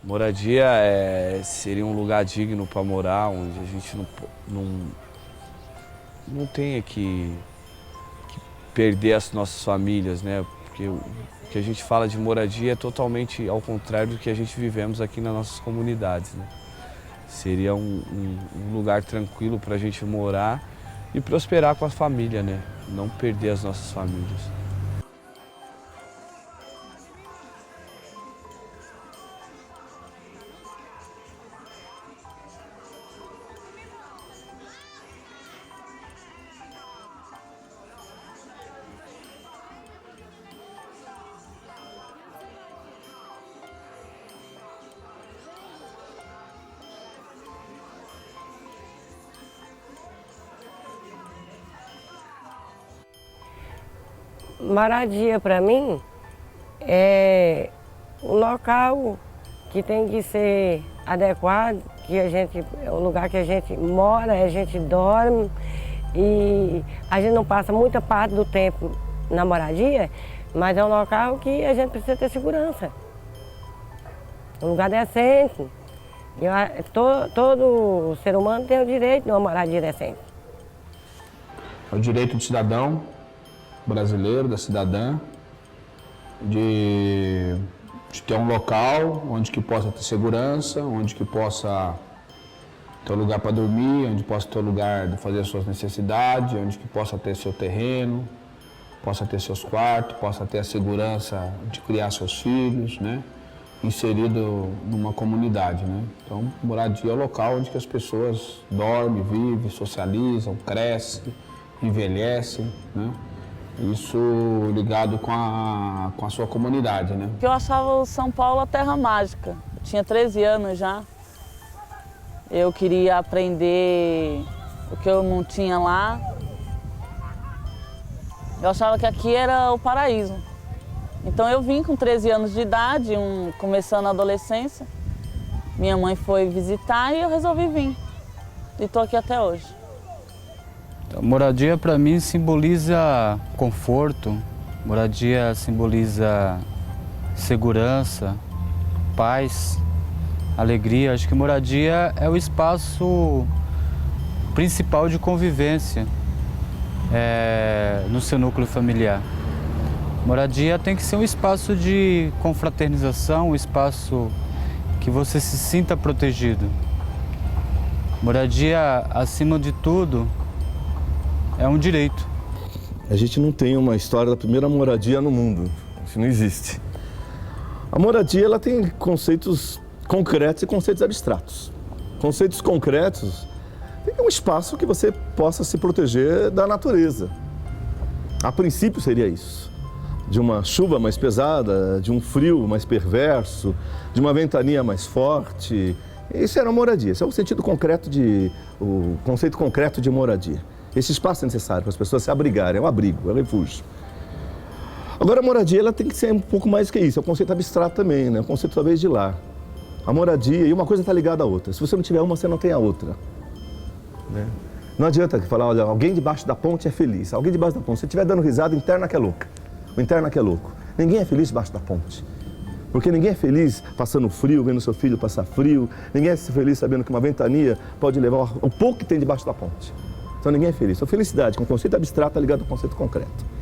Moradia seria um lugar digno para morar, onde a gente não tenha que perder as nossas famílias, né? Porque o que a gente fala de moradia é totalmente ao contrário do que a gente vivemos aqui nas nossas comunidades, né? Seria um lugar tranquilo para a gente morar e prosperar com a família, né? Não perder as nossas famílias. Moradia, para mim, é um local que tem que ser adequado, que é o lugar que a gente mora, a gente dorme e a gente não passa muita parte do tempo na moradia, mas é um local que a gente precisa ter segurança. Um lugar decente. Todo ser humano tem o direito de uma moradia decente. É o direito do cidadão brasileiro, da cidadã, de ter um local onde que possa ter segurança, onde que possa ter um lugar para dormir, onde possa ter um lugar de fazer as suas necessidades, onde que possa ter seu terreno, possa ter seus quartos, possa ter a segurança de criar seus filhos, né? Inserido numa comunidade, né? Então, moradia é o local onde que as pessoas dormem, vivem, socializam, crescem, envelhecem, né? Isso ligado com a sua comunidade, né? Eu achava o São Paulo a terra mágica. Eu tinha 13 anos já. Eu queria aprender o que eu não tinha lá. Eu achava que aqui era o paraíso. Então eu vim com 13 anos de idade, começando a adolescência. Minha mãe foi visitar e eu resolvi vir. E estou aqui até hoje. A moradia para mim simboliza conforto, moradia simboliza segurança, paz, alegria. Acho que moradia é o espaço principal de convivência no seu núcleo familiar. Moradia tem que ser um espaço de confraternização, um espaço que você se sinta protegido. Moradia, acima de tudo, é um direito. A gente não tem uma história da primeira moradia no mundo. Isso não existe. A moradia ela tem conceitos concretos e conceitos abstratos. Conceitos concretos é um espaço que você possa se proteger da natureza. A princípio seria isso. De uma chuva mais pesada, de um frio mais perverso, de uma ventania mais forte. Isso era moradia. Esse é o sentido concreto o conceito concreto de moradia. Esse espaço é necessário para as pessoas se abrigarem, é um abrigo, é um refúgio. Agora a moradia ela tem que ser um pouco mais que isso, é um conceito abstrato também, né? Um conceito talvez de lar. A moradia, e uma coisa está ligada à outra. Se você não tiver uma, você não tem a outra. Né? Não adianta falar, olha, alguém debaixo da ponte é feliz. Alguém debaixo da ponte, se estiver dando risada, interna que é louca. O interna que é louco. Ninguém é feliz debaixo da ponte. Porque ninguém é feliz passando frio, vendo seu filho passar frio. Ninguém é feliz sabendo que uma ventania pode levar o pouco que tem debaixo da ponte. Então ninguém é feliz. Então felicidade, com o conceito abstrato, é ligado ao conceito concreto.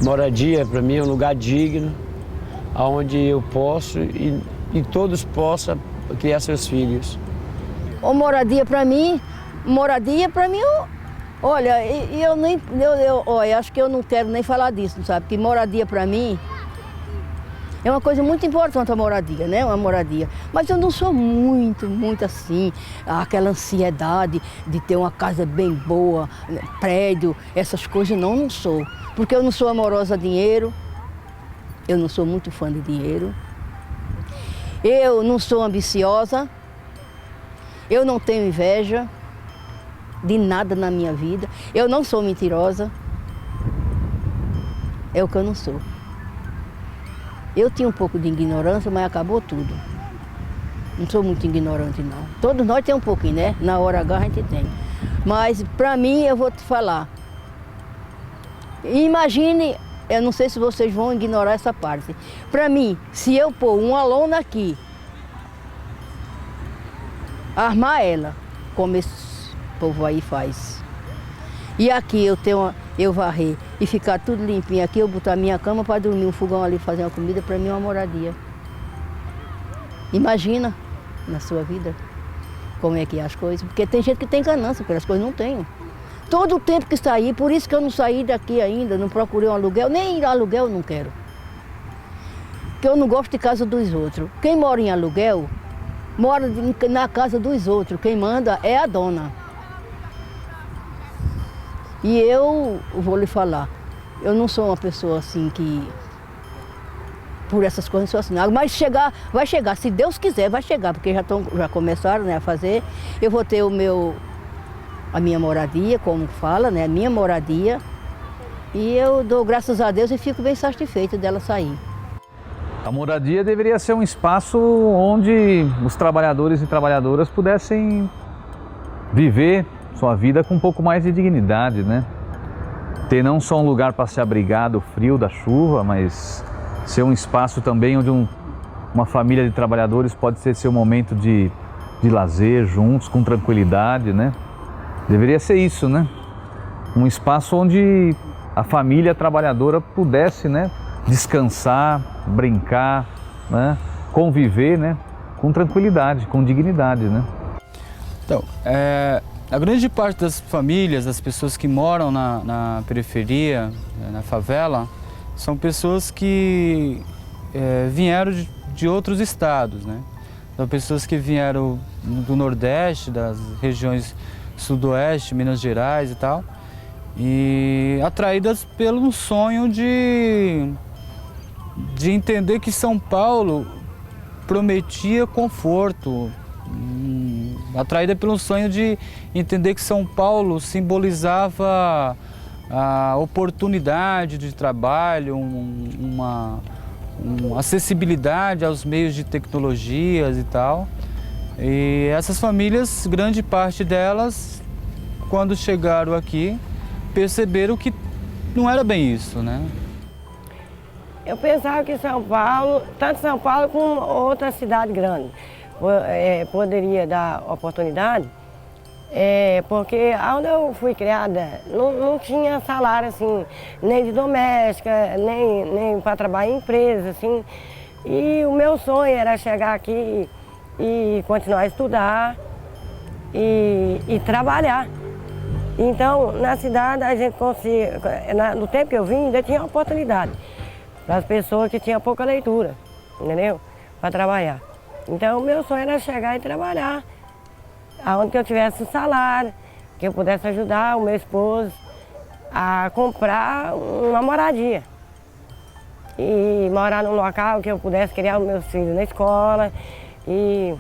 Moradia, para mim, é um lugar digno, onde eu posso e todos possam criar seus filhos. A moradia, para mim, Moradia para mim, olha, eu nem, olha, acho que eu não quero nem falar disso, sabe? Porque moradia para mim é uma coisa muito importante, a moradia, né? Uma moradia. Mas eu não sou muito assim, aquela ansiedade de ter uma casa bem boa, prédio, essas coisas, não sou. Porque eu não sou amorosa a dinheiro, eu não sou muito fã de dinheiro, eu não sou ambiciosa, eu não tenho inveja de nada na minha vida, eu não sou mentirosa, é o que eu não sou. Eu tinha um pouco de ignorância, mas acabou tudo. Não sou muito ignorante, não. Todos nós temos um pouquinho, né? Na hora H a gente tem. Mas, para mim, eu vou te falar. Imagine, eu não sei se vocês vão ignorar essa parte. Para mim, se eu pôr uma lona aqui, armar ela, como esse povo aí faz. E aqui eu varrer e ficar tudo limpinho aqui, eu botar minha cama para dormir, um fogão ali, fazer uma comida, para mim é uma moradia. Imagina na sua vida como é que é as coisas, porque tem gente que tem ganância, pelas coisas não tenho. Todo o tempo que saí, por isso que eu não saí daqui ainda, não procurei um aluguel, nem aluguel eu não quero. Porque eu não gosto de casa dos outros. Quem mora em aluguel, mora na casa dos outros, quem manda é a dona. E eu vou lhe falar, eu não sou uma pessoa assim que, por essas coisas, não sou assim. Mas vai chegar, se Deus quiser, vai chegar, porque já começaram, né, a fazer. Eu vou ter a minha moradia, como fala, né, a minha moradia. E eu dou graças a Deus e fico bem satisfeita dela sair. A moradia deveria ser um espaço onde os trabalhadores e trabalhadoras pudessem viver sua vida com um pouco mais de dignidade, né? Ter não só um lugar para se abrigar do frio, da chuva, mas ser um espaço também onde uma família de trabalhadores pode ser seu momento de lazer juntos, com tranquilidade, né? Deveria ser isso, né? Um espaço onde a família trabalhadora pudesse, né, descansar, brincar, né, conviver, né, com tranquilidade, com dignidade, né? Então, a grande parte das famílias, das pessoas que moram na periferia, na favela, são pessoas que vieram de outros estados, né? São pessoas que vieram do Nordeste, das regiões Sudoeste, Minas Gerais e tal, e atraídas pelo sonho de entender que São Paulo prometia conforto, atraída pelo sonho de entender que São Paulo simbolizava a oportunidade de trabalho, uma acessibilidade aos meios de tecnologias e tal. E essas famílias, grande parte delas, quando chegaram aqui, perceberam que não era bem isso, né? Eu pensava que São Paulo, tanto São Paulo como outra cidade grande, poderia dar oportunidade, porque onde eu fui criada não tinha salário assim, nem de doméstica, nem para trabalhar em empresa, assim. E o meu sonho era chegar aqui e continuar a estudar e trabalhar. Então, na cidade a gente conseguia, no tempo que eu vim, ainda tinha oportunidade para as pessoas que tinham pouca leitura, entendeu? Para trabalhar. Então, o meu sonho era chegar e trabalhar, aonde que eu tivesse um salário, que eu pudesse ajudar o meu esposo a comprar uma moradia. E morar num local que eu pudesse criar os meus filhos na escola. E,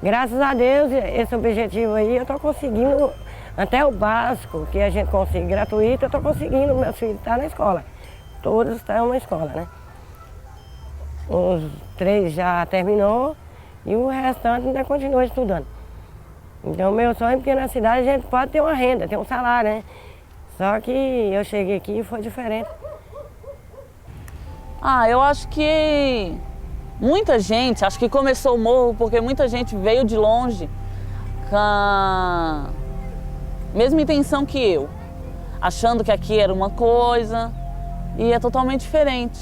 graças a Deus, esse objetivo aí eu estou conseguindo, até o básico que a gente consegue gratuito, eu estou conseguindo, meus filhos estão na escola. Todos estão na escola, né? Os 3 já terminou e o restante ainda continua estudando. Então, meu sonho é porque na cidade a gente pode ter uma renda, ter um salário, né? Só que eu cheguei aqui e foi diferente. Eu acho que muita gente, acho que começou o morro porque muita gente veio de longe com a mesma intenção que eu, achando que aqui era uma coisa e é totalmente diferente.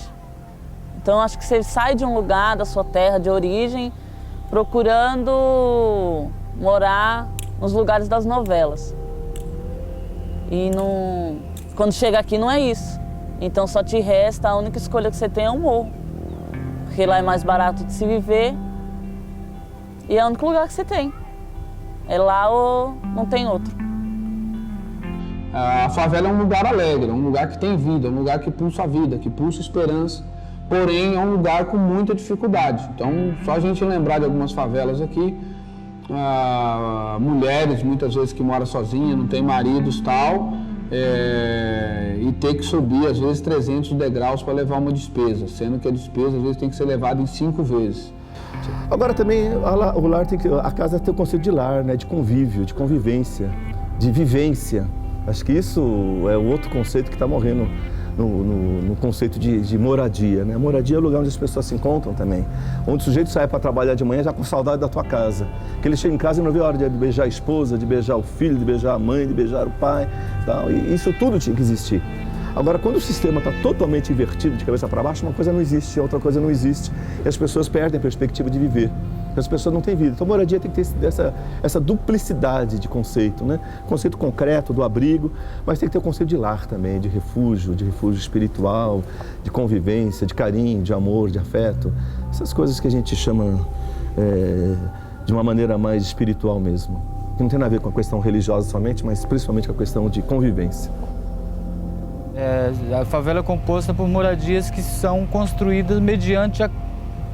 Então acho que você sai de um lugar, da sua terra de origem, procurando morar nos lugares das novelas. E quando chega aqui não é isso. Então só te resta, a única escolha que você tem é o morro. Porque lá é mais barato de se viver e é o único lugar que você tem. É lá ou não tem outro. A favela é um lugar alegre, é um lugar que tem vida, é um lugar que pulsa a vida, que pulsa esperança. Porém, é um lugar com muita dificuldade. Então, só a gente lembrar de algumas favelas aqui, mulheres muitas vezes que moram sozinhas, não tem maridos e tal, e ter que subir às vezes 300 degraus para levar uma despesa, sendo que a despesa às vezes tem que ser levada em 5 vezes. Agora também o lar a casa tem o conceito de lar, né? De convívio, de convivência, de vivência. Acho que isso é o outro conceito que está morrendo no conceito de moradia, né? Moradia é o lugar onde as pessoas se encontram também. Onde o sujeito sai para trabalhar de manhã já com saudade da tua casa. Que ele chega em casa e não vê a hora de beijar a esposa, de beijar o filho, de beijar a mãe, de beijar o pai. Tal. E isso tudo tinha que existir. Agora, quando o sistema está totalmente invertido de cabeça para baixo, uma coisa não existe, outra coisa não existe. E as pessoas perdem a perspectiva de viver. As pessoas não têm vida. Então, moradia tem que ter essa duplicidade de conceito, né? Conceito concreto do abrigo, mas tem que ter o conceito de lar também, de refúgio espiritual, de convivência, de carinho, de amor, de afeto. Essas coisas que a gente chama de uma maneira mais espiritual mesmo. Que não tem nada a ver com a questão religiosa somente, mas principalmente com a questão de convivência. A favela é composta por moradias que são construídas mediante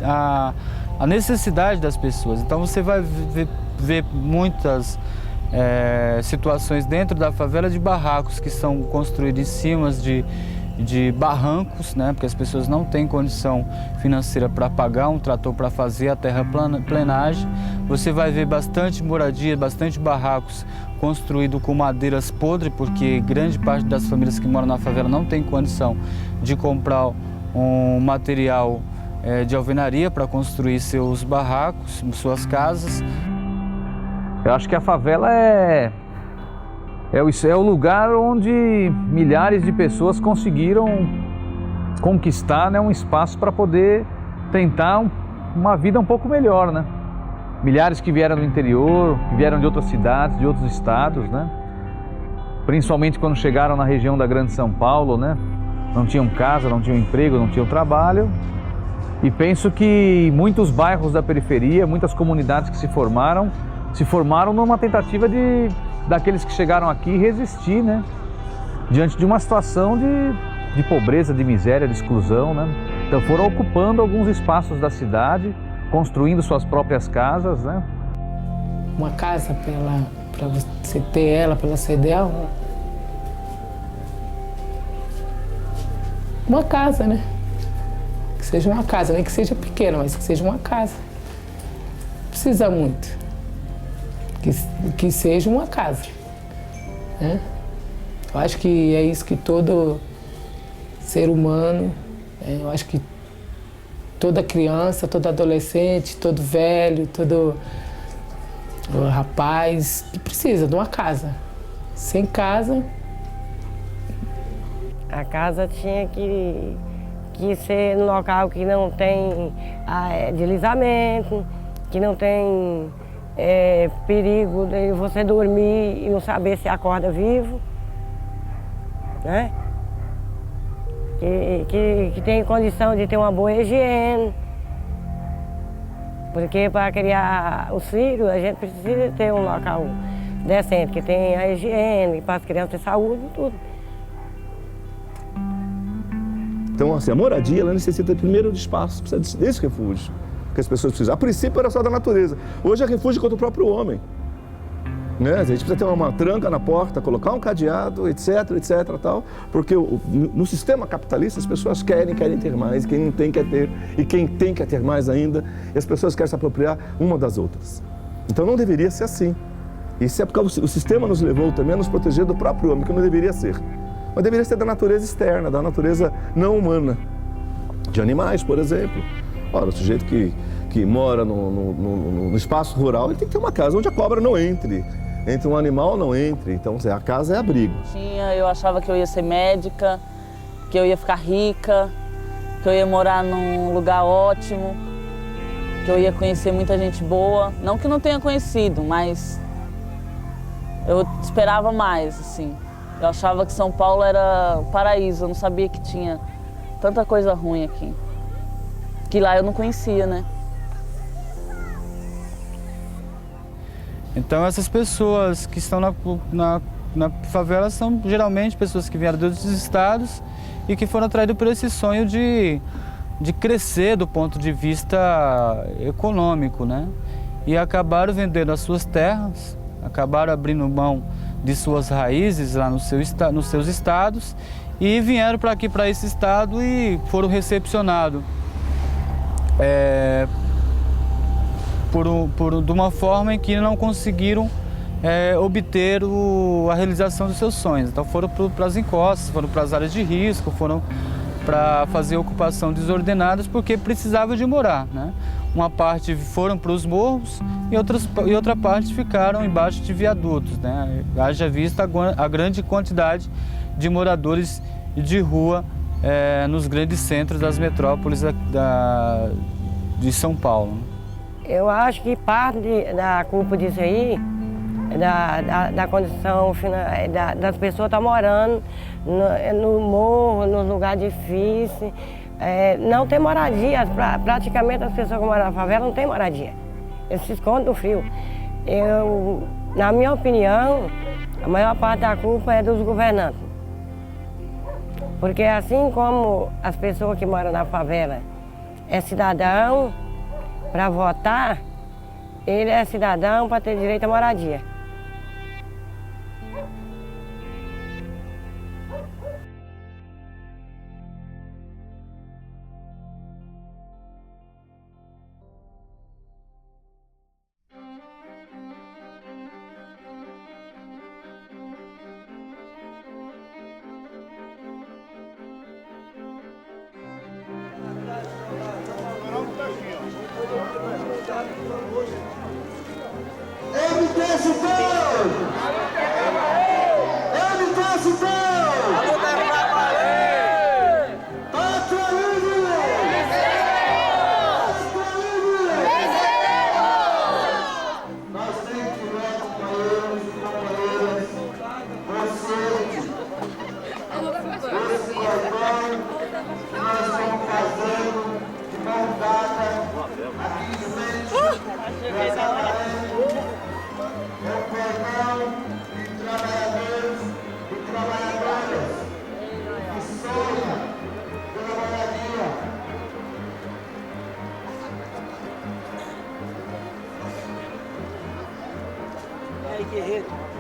a necessidade das pessoas. Então você vai ver muitas situações dentro da favela de barracos que são construídos em cima de barrancos, né? Porque as pessoas não têm condição financeira para pagar um trator para fazer a terraplenagem. Você vai ver bastante moradia, bastante barracos construídos com madeiras podres, porque grande parte das famílias que moram na favela não tem condição de comprar um material de alvenaria para construir seus barracos, suas casas. Eu acho que a favela é o lugar onde milhares de pessoas conseguiram conquistar, né, um espaço para poder tentar uma vida um pouco melhor, né? Milhares que vieram do interior, que vieram de outras cidades, de outros estados, né? Principalmente quando chegaram na região da Grande São Paulo, né? Não tinham casa, não tinham emprego, não tinham trabalho. E penso que muitos bairros da periferia, muitas comunidades que se formaram numa tentativa daqueles que chegaram aqui resistir, né? Diante de uma situação de pobreza, de miséria, de exclusão, né? Então foram ocupando alguns espaços da cidade, construindo suas próprias casas, né? Uma casa, para você ter ela, para ela ser ideal, uma casa, né? Que seja uma casa, nem que seja pequena, mas que seja uma casa. Não precisa muito. Que seja uma casa, né? Eu acho que é isso que todo ser humano, eu acho que toda criança, todo adolescente, todo velho, todo rapaz, que precisa de uma casa. Sem casa... A casa tinha que ser num local que não tem deslizamento, que não tem perigo de você dormir e não saber se acorda vivo, né? Que tem condição de ter uma boa higiene, porque para criar os filhos a gente precisa ter um local decente, que tenha a higiene, para as crianças ter saúde e tudo. Então, assim, a moradia, ela necessita primeiro de espaço, precisa desse refúgio que as pessoas precisam. A princípio era só da natureza, hoje é refúgio contra o próprio homem. Né? A gente precisa ter uma tranca na porta, colocar um cadeado, etc, tal, porque no sistema capitalista as pessoas querem ter mais, quem não tem quer ter, e quem tem quer ter mais ainda, e as pessoas querem se apropriar uma das outras. Então não deveria ser assim. Isso é porque o sistema nos levou também a nos proteger do próprio homem, que não deveria ser. Mas deveria ser da natureza externa, da natureza não humana, de animais, por exemplo. Ora, o sujeito que mora no espaço rural, ele tem que ter uma casa onde a cobra não entre um animal não entre. Então, a casa é abrigo. Eu achava que eu ia ser médica, que eu ia ficar rica, que eu ia morar num lugar ótimo, que eu ia conhecer muita gente boa. Não que eu não tenha conhecido, mas Eu esperava mais, assim. Eu achava que São Paulo era paraíso, eu não sabia que tinha tanta coisa ruim aqui. Que lá eu não conhecia, né? Então essas pessoas que estão na favela são geralmente pessoas que vieram de outros estados e que foram atraídas por esse sonho de crescer do ponto de vista econômico, né? E acabaram vendendo as suas terras, acabaram abrindo mão de suas raízes lá nos seus estados e vieram para aqui, para esse estado, e foram recepcionados de uma forma em que não conseguiram obter a realização dos seus sonhos. Então foram para as encostas, foram para as áreas de risco, foram para fazer ocupação desordenadas porque precisavam de morar, né? Uma parte foram para os morros e outra parte ficaram embaixo de viadutos, né? Haja vista a grande quantidade de moradores de rua nos grandes centros das metrópoles de São Paulo. Eu acho que parte da culpa disso aí, da condição das pessoas estar morando no morro, nos lugares difíceis, não tem moradia. Praticamente as pessoas que moram na favela não têm moradia. Eles se escondem do frio. Na minha opinião, a maior parte da culpa é dos governantes. Porque assim como as pessoas que moram na favela é cidadão para votar, ele é cidadão para ter direito à moradia.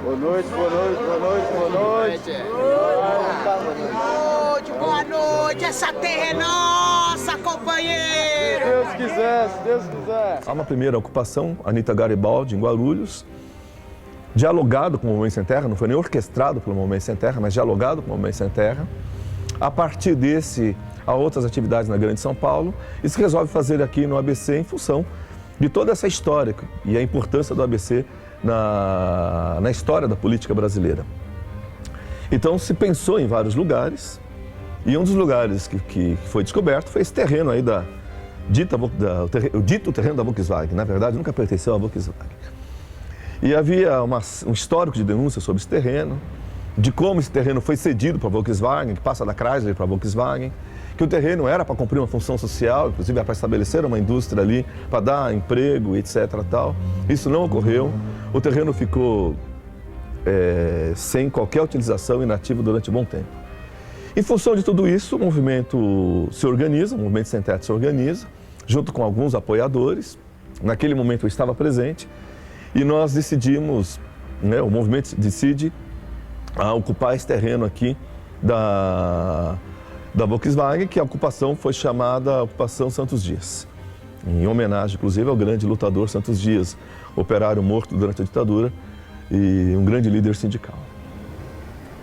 Boa noite, boa noite, boa noite, boa noite. Boa noite, essa terra é nossa, companheiro. Se Deus quiser, se Deus quiser. Há uma primeira ocupação, Anita Garibaldi, em Guarulhos, dialogado com o Movimento Sem Terra, não foi nem orquestrado pelo Movimento Sem Terra, mas dialogado com o Movimento Sem Terra. A partir desse, há outras atividades na Grande São Paulo e se resolve fazer aqui no ABC em função de toda essa história e a importância do ABC na história da política brasileira. Então se pensou em vários lugares e um dos lugares que foi descoberto foi esse terreno aí o dito terreno da Volkswagen. Na verdade nunca pertenceu à Volkswagen. E havia um histórico de denúncia sobre esse terreno, de como esse terreno foi cedido para a Volkswagen, que passa da Chrysler para a Volkswagen, que o terreno era para cumprir uma função social, inclusive era para estabelecer uma indústria ali, para dar emprego, etc. Tal. Isso não ocorreu. O terreno ficou sem qualquer utilização, inativo durante um bom tempo. Em função de tudo isso, o movimento se organiza, o Movimento Sem Teto se organiza, junto com alguns apoiadores. Naquele momento eu estava presente e nós decidimos, o movimento decide ocupar esse terreno aqui da Volkswagen, que a ocupação foi chamada Ocupação Santos Dias, em homenagem, inclusive, ao grande lutador Santos Dias, operário morto durante a ditadura e um grande líder sindical.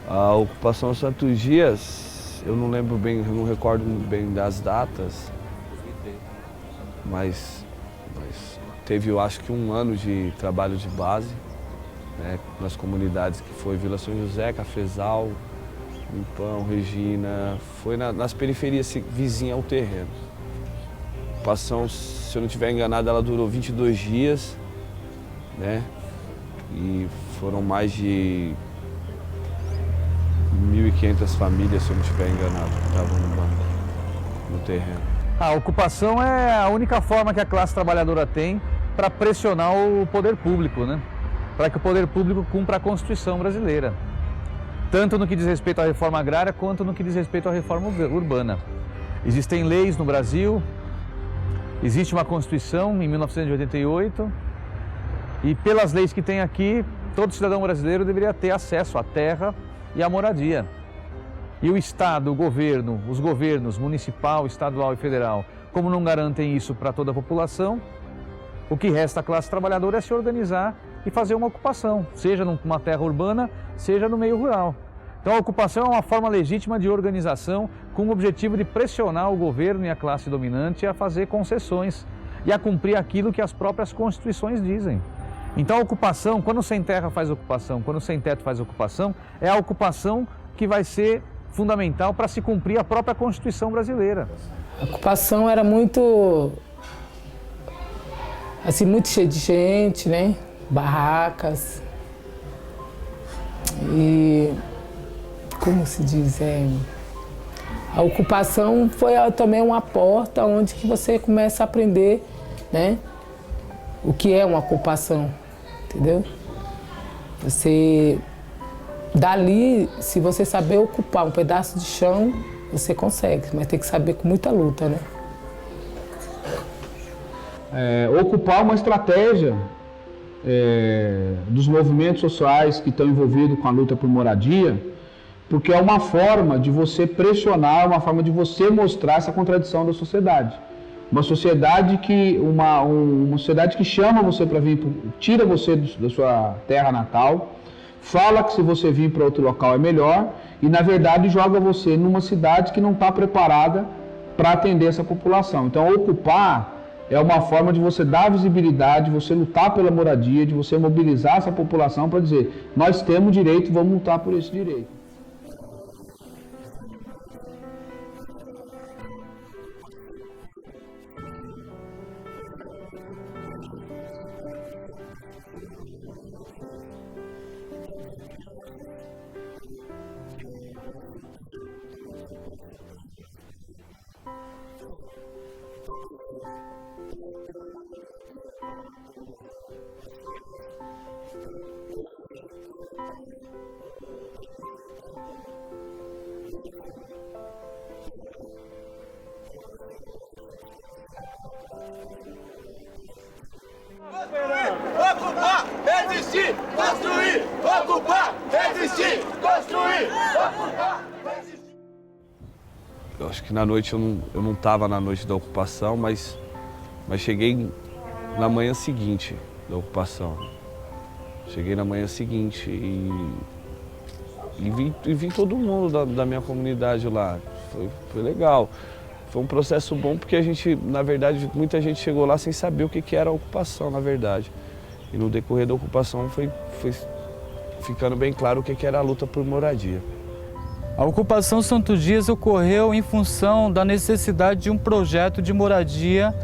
A Ocupação Santos Dias, eu não lembro bem, eu não recordo bem das datas, mas teve, eu acho que, um ano de trabalho de base, né, nas comunidades que foi Vila São José, Cafezal, Limpão, Regina, foi nas periferias vizinhas ao terreno. A ocupação, se eu não estiver enganado, ela durou 22 dias, né? E foram mais de 1.500 famílias, se eu não estiver enganado, que estavam no terreno. A ocupação é a única forma que a classe trabalhadora tem para pressionar o poder público, né? Para que o poder público cumpra a Constituição brasileira, tanto no que diz respeito à reforma agrária quanto no que diz respeito à reforma urbana. Existem leis no Brasil, existe uma Constituição em 1988 e pelas leis que tem aqui, todo cidadão brasileiro deveria ter acesso à terra e à moradia. E o Estado, o governo, os governos municipal, estadual e federal, como não garantem isso para toda a população, o que resta à classe trabalhadora é se organizar e fazer uma ocupação, seja numa terra urbana, seja no meio rural. Então a ocupação é uma forma legítima de organização com o objetivo de pressionar o governo e a classe dominante a fazer concessões e a cumprir aquilo que as próprias constituições dizem. Então a ocupação, quando o sem terra faz ocupação, quando o sem teto faz ocupação, é a ocupação que vai ser fundamental para se cumprir a própria Constituição brasileira. A ocupação era muito, assim, muito cheia de gente, né? Barracas. E, como se diz, a ocupação foi também uma porta onde que você começa a aprender, né? O que é uma ocupação, entendeu? Você, dali, se você saber ocupar um pedaço de chão, você consegue, mas tem que saber com muita luta, né? Ocupar uma estratégia dos movimentos sociais que estão envolvidos com a luta por moradia, porque é uma forma de você pressionar, uma forma de você mostrar essa contradição da sociedade. Uma sociedade uma sociedade que chama você para vir, tira você da sua terra natal, fala que se você vir para outro local é melhor e, na verdade, joga você numa cidade que não está preparada para atender essa população. Então, ocupar é uma forma de você dar visibilidade, de você lutar pela moradia, de você mobilizar essa população para dizer: nós temos direito, vamos lutar por esse direito. Ocupar, resistir, construir. Ocupar, resistir, construir. Ocupar, resistir. Eu acho que na noite eu não estava na noite da ocupação, mas cheguei na manhã seguinte da ocupação. Cheguei na manhã seguinte e vi todo mundo da minha comunidade lá. Foi legal. Foi um processo bom porque a gente, na verdade, muita gente chegou lá sem saber o que era a ocupação, na verdade. E no decorrer da ocupação foi ficando bem claro o que era a luta por moradia. A ocupação Santo Dias ocorreu em função da necessidade de um projeto de moradia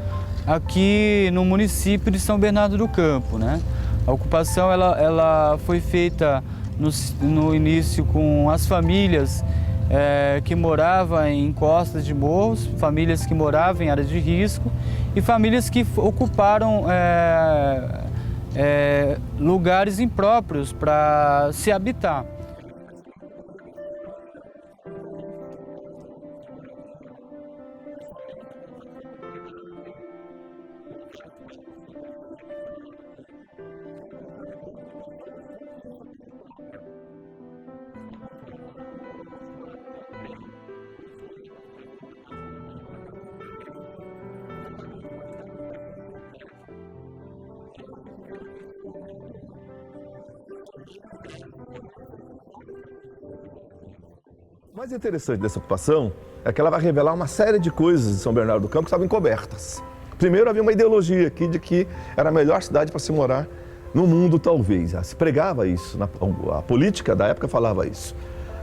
aqui no município de São Bernardo do Campo, né? A ocupação ela foi feita no início com as famílias que moravam em costas de morros, famílias que moravam em áreas de risco e famílias que ocuparam lugares impróprios para se habitar. O mais interessante dessa ocupação é que ela vai revelar uma série de coisas de São Bernardo do Campo que estavam encobertas. Primeiro, havia uma ideologia aqui de que era a melhor cidade para se morar no mundo, talvez. Se pregava isso, a política da época falava isso,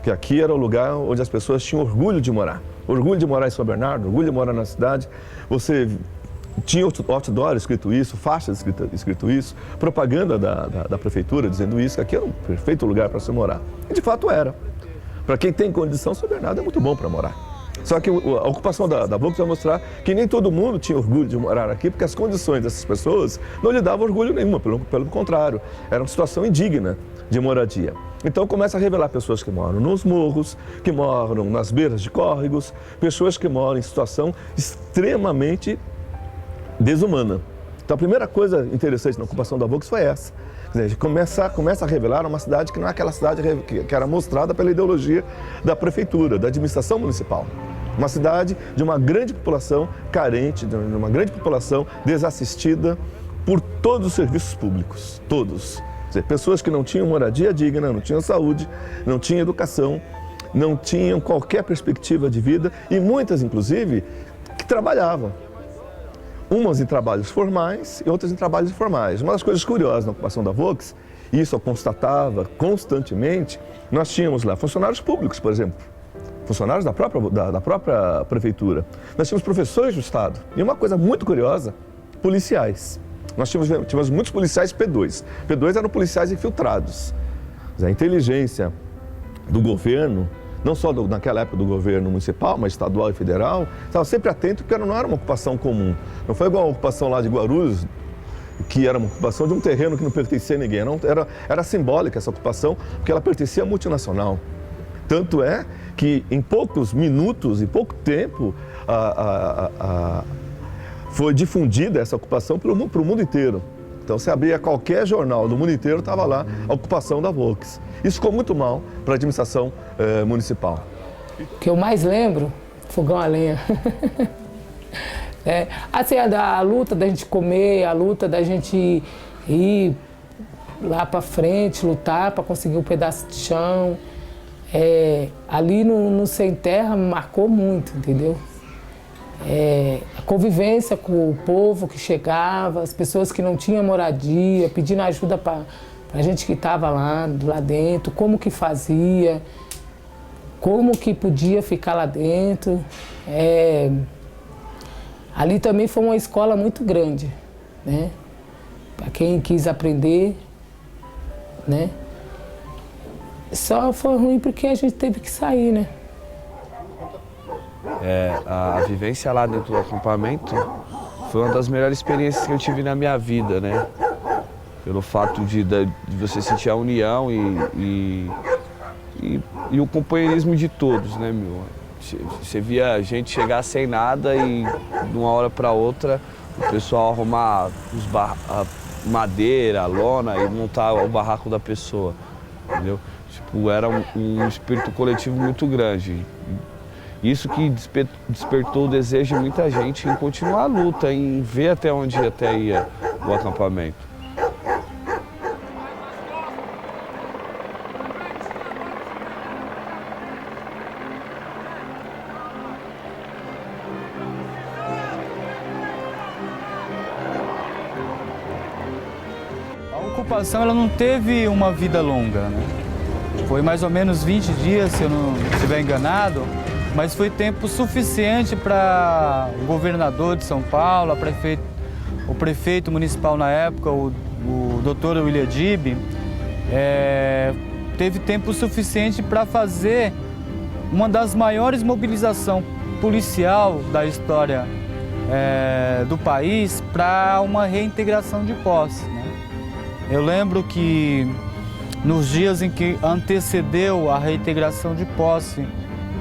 que aqui era o lugar onde as pessoas tinham orgulho de morar. Orgulho de morar em São Bernardo, orgulho de morar na cidade. Você tinha outdoor escrito isso, faixas escrito isso, propaganda da prefeitura dizendo isso, que aqui era um perfeito lugar para se morar. E de fato era. Para quem tem condição, São Bernardo é muito bom para morar. Só que a ocupação da Volks vai mostrar que nem todo mundo tinha orgulho de morar aqui, porque as condições dessas pessoas não lhe davam orgulho nenhum, pelo contrário, era uma situação indigna de moradia. Então começa a revelar pessoas que moram nos morros, que moram nas beiras de córregos, pessoas que moram em situação extremamente desumana. Então a primeira coisa interessante na ocupação da Volks foi essa. Quer dizer, começa a revelar uma cidade que não é aquela cidade que era mostrada pela ideologia da prefeitura, da administração municipal. Uma cidade de uma grande população carente, de uma grande população desassistida por todos os serviços públicos, todos. Quer dizer, pessoas que não tinham moradia digna, não tinham saúde, não tinham educação, não tinham qualquer perspectiva de vida e muitas, inclusive, que trabalhavam. Umas em trabalhos formais e outras em trabalhos informais. Uma das coisas curiosas na ocupação da Volks, e isso eu constatava constantemente, nós tínhamos lá funcionários públicos, por exemplo, funcionários da própria prefeitura. Nós tínhamos professores do Estado. E uma coisa muito curiosa, policiais. Nós tínhamos muitos policiais P2. P2 eram policiais infiltrados. A inteligência do governo, não só naquela época do governo municipal, mas estadual e federal, estava sempre atento porque não era uma ocupação comum. Não foi igual a ocupação lá de Guarulhos, que era uma ocupação de um terreno que não pertencia a ninguém. Não, era simbólica essa ocupação, porque ela pertencia à multinacional. Tanto é que em poucos minutos, em pouco tempo, foi difundida essa ocupação para o mundo inteiro. Então, você abria qualquer jornal do mundo inteiro, estava lá a ocupação da Volks. Isso ficou muito mal para a administração municipal. O que eu mais lembro, fogão a lenha. Assim, a luta da gente comer, a luta da gente ir lá para frente, lutar para conseguir um pedaço de chão. Ali no Sem Terra me marcou muito, entendeu? A convivência com o povo que chegava, as pessoas que não tinham moradia, pedindo ajuda para a gente que estava lá dentro, como que fazia, como que podia ficar lá dentro. Ali também foi uma escola muito grande, né? Para quem quis aprender, né? Só foi ruim porque a gente teve que sair, né? A vivência lá dentro do acampamento foi uma das melhores experiências que eu tive na minha vida, né? Pelo fato de você sentir a união e o companheirismo de todos, né, meu? Você via a gente chegar sem nada e de uma hora para outra o pessoal arrumar a madeira, a lona e montar o barraco da pessoa, entendeu? Tipo, era um espírito coletivo muito grande. Isso que despertou o desejo de muita gente em continuar a luta, em ver até onde ia o acampamento. A ocupação ela não teve uma vida longa, né? Foi mais ou menos 20 dias, se eu não estiver enganado. Mas foi tempo suficiente para o governador de São Paulo, o prefeito municipal na época, o Dr. William Dib, teve tempo suficiente para fazer uma das maiores mobilizações policial da história do país para uma reintegração de posse, né? Eu lembro que nos dias em que antecedeu a reintegração de posse,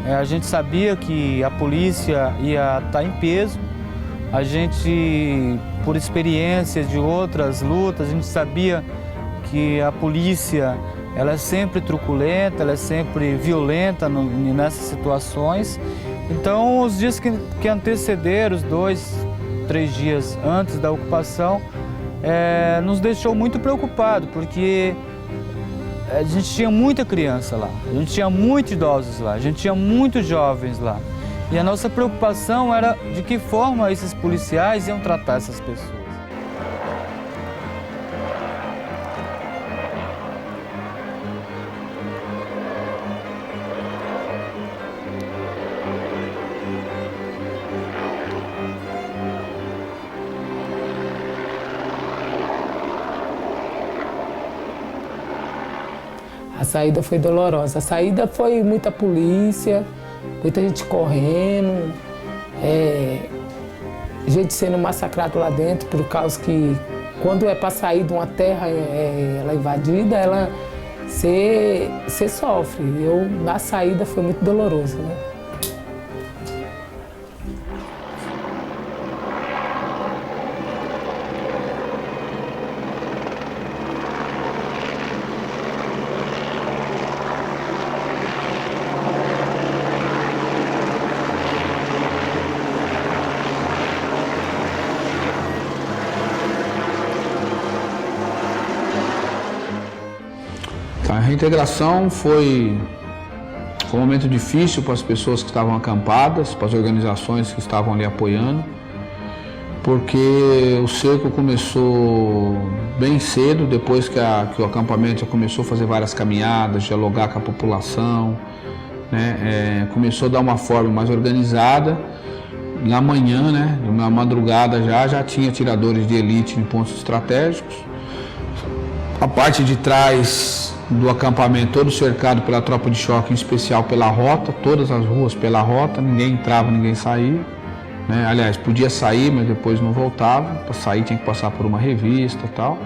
a gente sabia que a polícia ia estar em peso. A gente, por experiência de outras lutas, a gente sabia que a polícia ela é sempre truculenta, ela é sempre violenta nessas situações. Então, os dias que antecederam, os 2, 3 dias antes da ocupação, nos deixou muito preocupados, porque a gente tinha muita criança lá, a gente tinha muitos idosos lá, a gente tinha muitos jovens lá. E a nossa preocupação era de que forma esses policiais iam tratar essas pessoas. saída foi dolorosa. A saída foi muita polícia, muita gente correndo, gente sendo massacrada lá dentro, por causa que quando é para sair de uma terra ela invadida, você sofre. Na saída foi muito doloroso, né? A reintegração foi um momento difícil para as pessoas que estavam acampadas, para as organizações que estavam ali apoiando, porque o cerco começou bem cedo, depois que o acampamento já começou a fazer várias caminhadas, dialogar com a população, né? Começou a dar uma forma mais organizada. Na manhã, né, na madrugada já tinha atiradores de elite em pontos estratégicos. A parte de trás do acampamento todo cercado pela tropa de choque, em especial pela rota, todas as ruas pela rota, ninguém entrava, ninguém saía, né? Aliás, podia sair, mas depois não voltava. Para sair tinha que passar por uma revista e tal.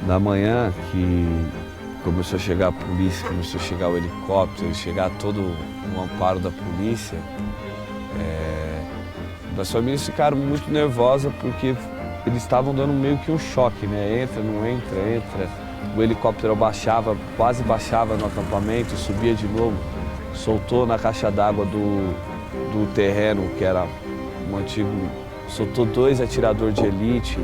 Na manhã que começou a chegar a polícia, começou a chegar o helicóptero, chegar todo o amparo da polícia, as famílias ficaram muito nervosas porque eles estavam dando meio que um choque, né? Entra, não entra, entra. O helicóptero baixava, quase baixava no acampamento, subia de novo, soltou na caixa d'água do terreno, que era um antigo, soltou 2 atiradores de elite,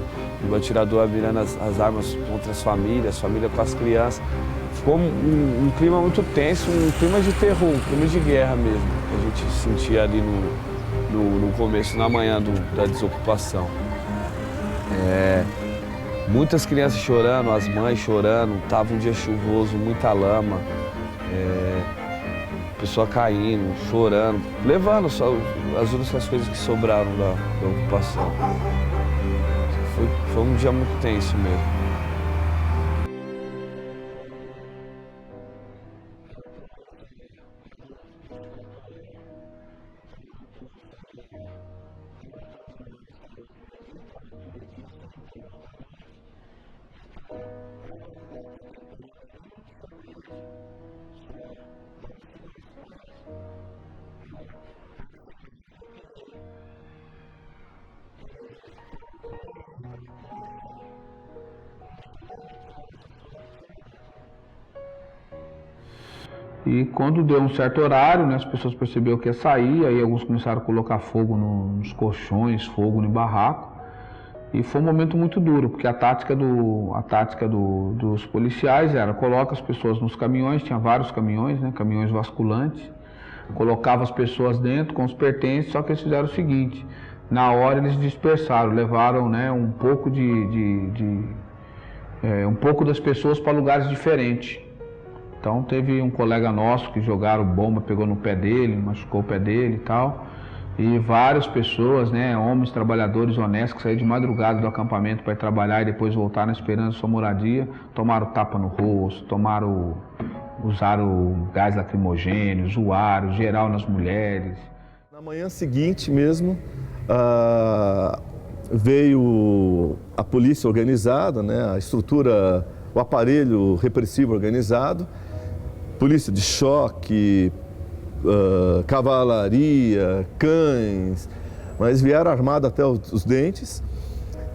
o atirador mirando as armas contra as famílias com as crianças. Ficou um clima muito tenso, um clima de terror, um clima de guerra mesmo, que a gente sentia ali no começo, na manhã da desocupação. Muitas crianças chorando, as mães chorando, estava um dia chuvoso, muita lama, pessoa caindo, chorando, levando só as únicas coisas que sobraram da ocupação. Foi um dia muito tenso mesmo. E quando deu um certo horário, né, as pessoas perceberam que ia sair, aí alguns começaram a colocar fogo nos colchões, fogo no barraco. E foi um momento muito duro, porque a tática dos policiais era coloca as pessoas nos caminhões, tinha vários caminhões, né, caminhões basculantes, colocava as pessoas dentro com os pertences, só que eles fizeram o seguinte, na hora eles dispersaram, levaram, né, um pouco das pessoas para lugares diferentes. Então teve um colega nosso que jogaram bomba, pegou no pé dele, machucou o pé dele e tal. E várias pessoas, né, homens trabalhadores honestos que saíram de madrugada do acampamento para ir trabalhar e depois voltar na esperança de sua moradia, tomaram tapa no rosto, usaram gás lacrimogêneo, zoaram, geral nas mulheres. Na manhã seguinte mesmo, veio a polícia organizada, né, a estrutura, o aparelho repressivo organizado, polícia de choque, cavalaria, cães, mas vieram armados até os dentes.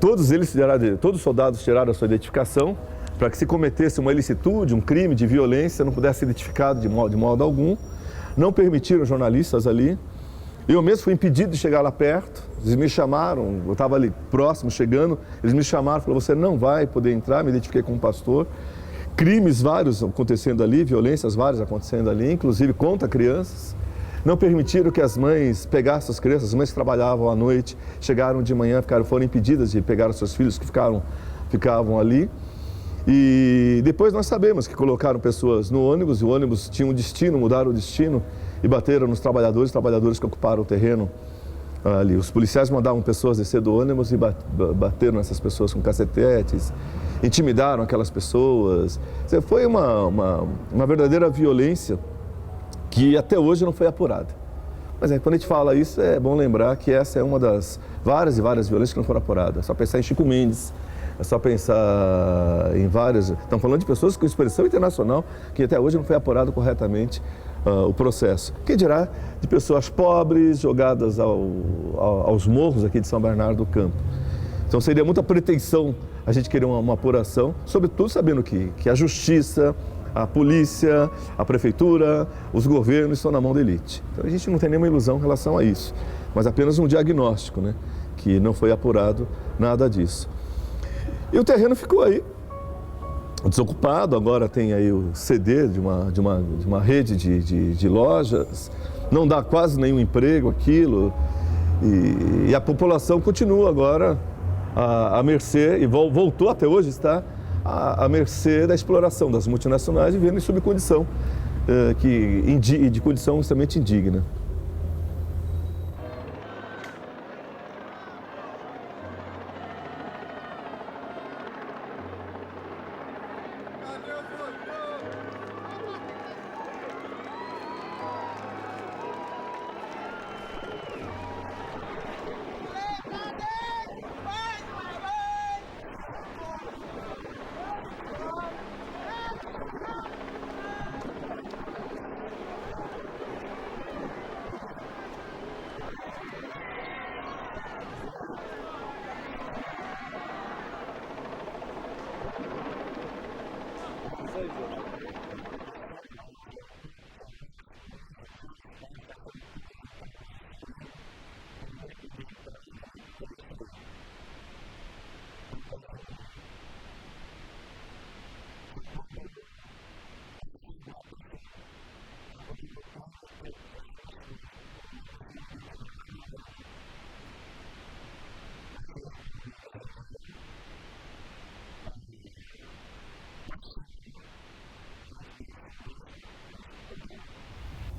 Todos os soldados tiraram a sua identificação para que se cometesse uma ilicitude, um crime de violência, não pudesse ser identificado de modo algum. Não permitiram jornalistas ali. Eu mesmo fui impedido de chegar lá perto. Eles me chamaram, eu estava ali próximo, chegando, eles me chamaram, falaram, você não vai poder entrar, me identifiquei como pastor. Crimes vários acontecendo ali, violências várias acontecendo ali, inclusive contra crianças. Não permitiram que as mães pegassem as crianças, as mães que trabalhavam à noite, chegaram de manhã, foram impedidas de pegar os seus filhos que ficavam ali. E depois nós sabemos que colocaram pessoas no ônibus, e o ônibus tinha um destino, mudaram o destino e bateram nos trabalhadores que ocuparam o terreno ali. Os policiais mandavam pessoas descer do ônibus e bateram nessas pessoas com cacetetes, intimidaram aquelas pessoas. Foi uma verdadeira violência que até hoje não foi apurada. Mas quando a gente fala isso, é bom lembrar que essa é uma das várias e várias violências que não foram apuradas. É só pensar em Chico Mendes, é só pensar em várias... Estamos falando de pessoas com expressão internacional que até hoje não foi apurado corretamente o processo. Quem dirá de pessoas pobres jogadas aos morros aqui de São Bernardo do Campo. Então seria muita pretensão a gente querer uma apuração, sobretudo sabendo que a justiça, a polícia, a prefeitura, os governos estão na mão da elite. Então a gente não tem nenhuma ilusão em relação a isso, mas apenas um diagnóstico, né, que não foi apurado nada disso. E o terreno ficou aí, desocupado, agora tem aí o CD de uma rede de lojas, não dá quase nenhum emprego aquilo, e a população continua agora à mercê, e voltou até hoje, está à mercê da exploração das multinacionais, vivendo em subcondição, de condição extremamente indigna.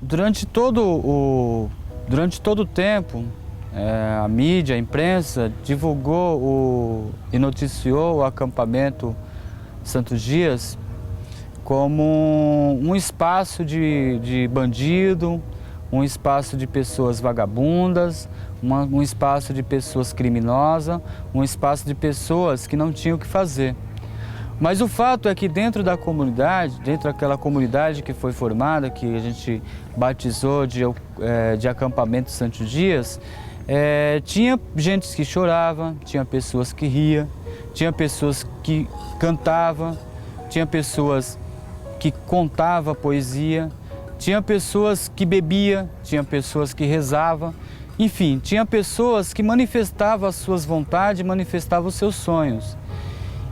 Durante todo o tempo, a mídia, a imprensa divulgou e noticiou o acampamento Santos Dias como um espaço de bandido, um espaço de pessoas vagabundas, um espaço de pessoas criminosas, um espaço de pessoas que não tinham o que fazer. Mas o fato é que dentro da comunidade, dentro daquela comunidade que foi formada, que a gente batizou de acampamento Santos Dias, tinha gente que chorava, tinha pessoas que riam, tinha pessoas que cantavam, tinha pessoas que contavam poesia, tinha pessoas que bebiam, tinha pessoas que rezavam, enfim, tinha pessoas que manifestavam as suas vontades, manifestavam os seus sonhos.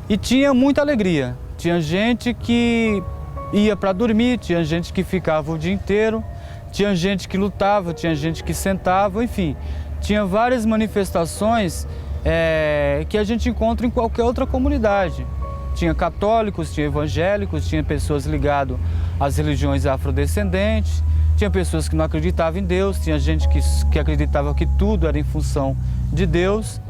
E tinha muita alegria. Tinha gente que ia para dormir, tinha gente que ficava o dia inteiro, tinha gente que lutava, tinha gente que sentava, enfim. Tinha várias manifestações que a gente encontra em qualquer outra comunidade. Tinha católicos, tinha evangélicos, tinha pessoas ligadas às religiões afrodescendentes, tinha pessoas que não acreditavam em Deus, tinha gente que acreditava que tudo era em função de Deus,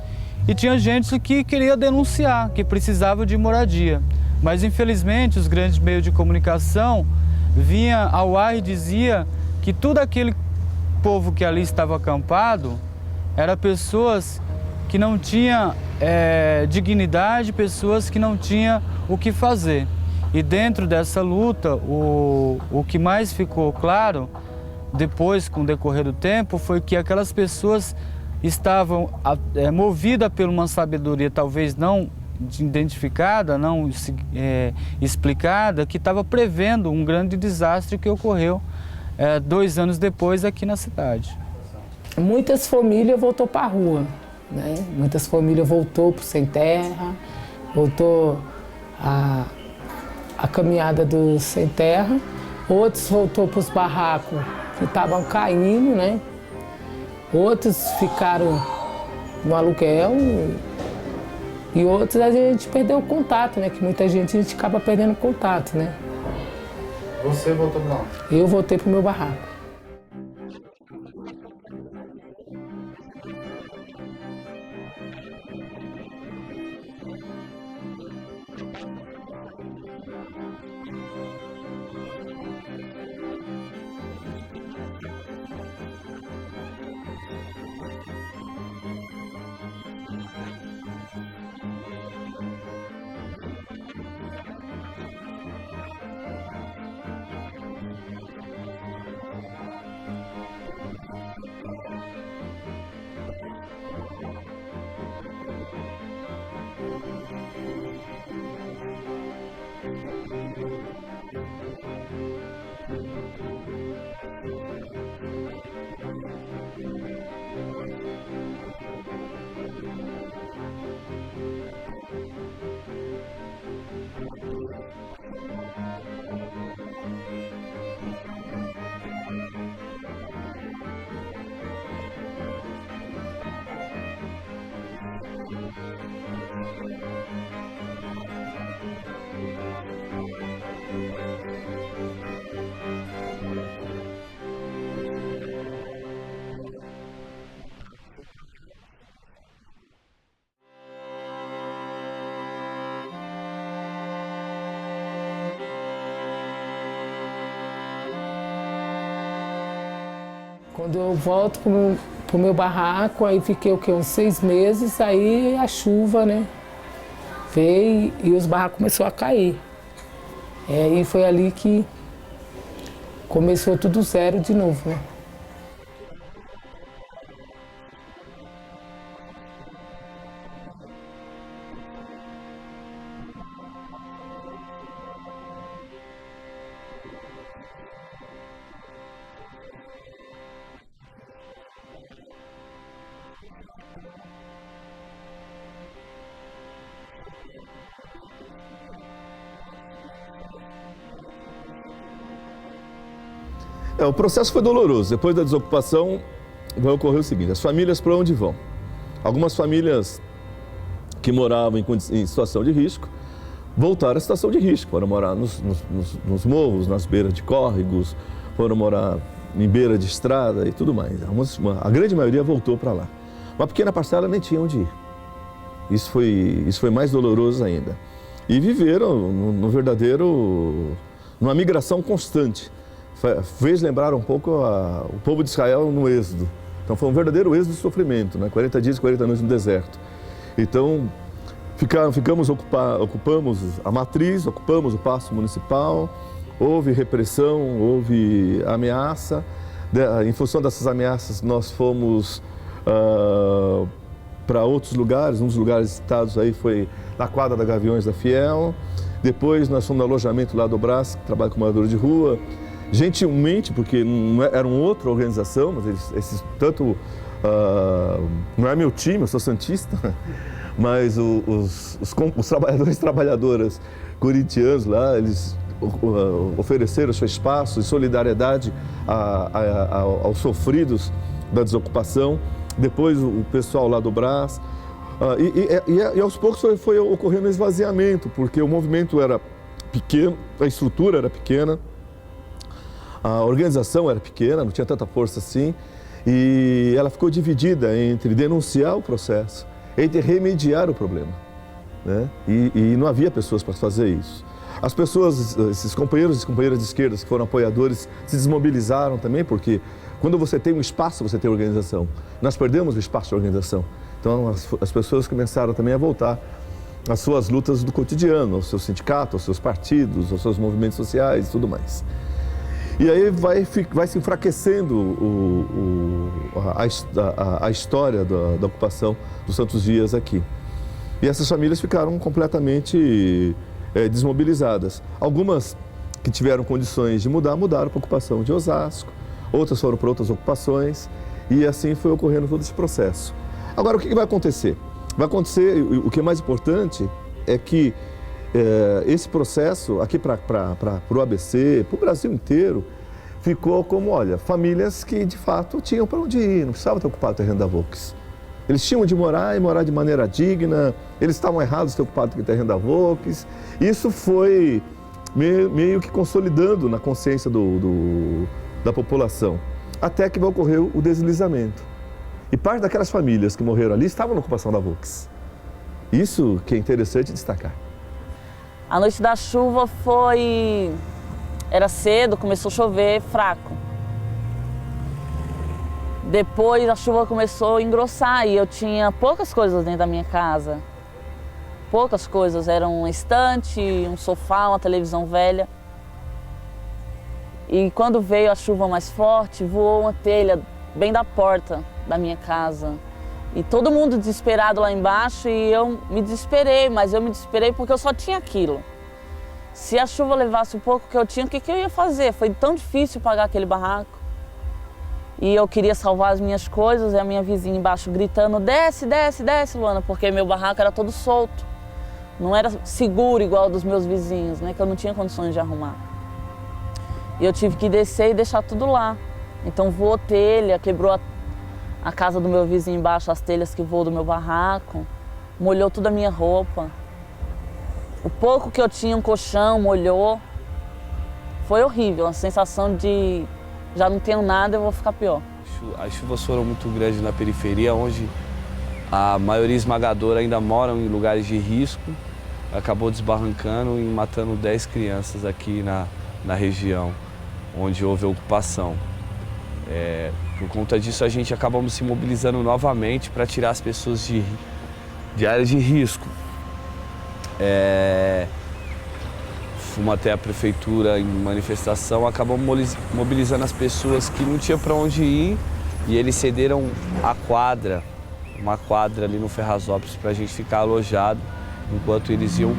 e tinha gente que queria denunciar, que precisava de moradia. Mas, infelizmente, os grandes meios de comunicação vinham ao ar e dizia que todo aquele povo que ali estava acampado eram pessoas que não tinham dignidade, pessoas que não tinham o que fazer. E dentro dessa luta, o que mais ficou claro, depois, com o decorrer do tempo, foi que aquelas pessoas estavam movidas por uma sabedoria talvez não identificada, não explicada, que estava prevendo um grande desastre que ocorreu 2 anos depois aqui na cidade. Muitas famílias voltou para a rua, né? Muitas famílias voltou para o Sem Terra, voltou a caminhada do Sem Terra, outros voltou para os barracos que estavam caindo, né? Outros ficaram no aluguel e outros a gente perdeu o contato, né? Que muita gente a gente acaba perdendo contato, né? Você voltou para onde? Eu voltei para o meu barraco. Quando eu volto pro meu barraco, aí fiquei o quê? Uns 6 meses, aí a chuva, né? Veio e os barracos começaram a cair. E foi ali que começou tudo zero de novo, né? O processo foi doloroso. Depois da desocupação, vai ocorrer o seguinte: as famílias para onde vão? Algumas famílias que moravam em situação de risco voltaram à situação de risco, foram morar nos morros, nas beiras de córregos, foram morar em beira de estrada e tudo mais. A grande maioria voltou para lá. Uma pequena parcela nem tinha onde ir. Isso foi mais doloroso ainda. E viveram numa migração constante. Fez lembrar um pouco o povo de Israel no êxodo. Então foi um verdadeiro êxodo de sofrimento, né? 40 dias e 40 noites no deserto. Então ocupamos a matriz, ocupamos o Paço Municipal, houve repressão, houve ameaça. Em função dessas ameaças nós fomos para outros lugares. Um dos lugares citados aí foi na quadra da Gaviões da Fiel. Depois nós fomos no alojamento lá do Brás, que trabalha com morador de rua. gentilmente, porque não era uma outra organização, mas esses tanto não é meu time, eu sou santista, mas os trabalhadores e trabalhadoras corintianos lá, eles ofereceram seu espaço e solidariedade aos sofridos da desocupação. Depois o pessoal lá do Brás. E aos poucos foi ocorrendo um esvaziamento, porque o movimento era pequeno, a estrutura era pequena, a organização era pequena, não tinha tanta força assim, e ela ficou dividida entre denunciar o processo, entre remediar o problema, né? E não havia pessoas para fazer isso. As pessoas, esses companheiros e companheiras de esquerda que foram apoiadores, se desmobilizaram também, porque quando você tem um espaço, você tem organização. Nós perdemos o espaço de organização. Então as pessoas começaram também a voltar às suas lutas do cotidiano, ao seu sindicato, aos seus partidos, aos seus movimentos sociais e tudo mais. E aí vai se enfraquecendo a história da ocupação dos Santos Dias aqui. E essas famílias ficaram completamente desmobilizadas. Algumas que tiveram condições de mudar, mudaram para a ocupação de Osasco, outras foram para outras ocupações, e assim foi ocorrendo todo esse processo. Agora, o que vai acontecer? Vai acontecer, o que é mais importante é que esse processo aqui para o ABC, para o Brasil inteiro, ficou como, olha, famílias que de fato tinham para onde ir, não precisavam ter ocupado o terreno da Volks. Eles tinham de morar e morar de maneira digna, eles estavam errados de ter ocupado o terreno da Volks. Isso foi meio que consolidando na consciência da população, até que vai ocorrer o deslizamento. E parte daquelas famílias que morreram ali estavam na ocupação da Volks. Isso que é interessante destacar. A noite da chuva era cedo, começou a chover fraco. Depois a chuva começou a engrossar e eu tinha poucas coisas dentro da minha casa. Poucas coisas, era um estante, um sofá, uma televisão velha. E quando veio a chuva mais forte, voou uma telha bem da porta da minha casa. E todo mundo desesperado lá embaixo e eu me desesperei, mas eu me desesperei porque eu só tinha aquilo. Se a chuva levasse um pouco que eu tinha, o que eu ia fazer? Foi tão difícil pagar aquele barraco. E eu queria salvar as minhas coisas e a minha vizinha embaixo gritando, desce, desce, desce, Luana, porque meu barraco era todo solto. Não era seguro igual dos meus vizinhos, né, que eu não tinha condições de arrumar. E eu tive que descer e deixar tudo lá. Então voou telha, quebrou a casa do meu vizinho embaixo, as telhas que voam do meu barraco, molhou toda a minha roupa. O pouco que eu tinha, um colchão, molhou. Foi horrível, a sensação de já não tenho nada, eu vou ficar pior. As chuvas foram muito grandes na periferia, onde a maioria esmagadora ainda moram em lugares de risco. Acabou desbarrancando e matando 10 crianças aqui na região, onde houve ocupação. Por conta disso, a gente acabamos se mobilizando novamente para tirar as pessoas de áreas de risco. Fomos até a prefeitura em manifestação, acabamos mobilizando as pessoas que não tinham para onde ir e eles cederam uma quadra ali no Ferrazópolis para a gente ficar alojado, enquanto eles iam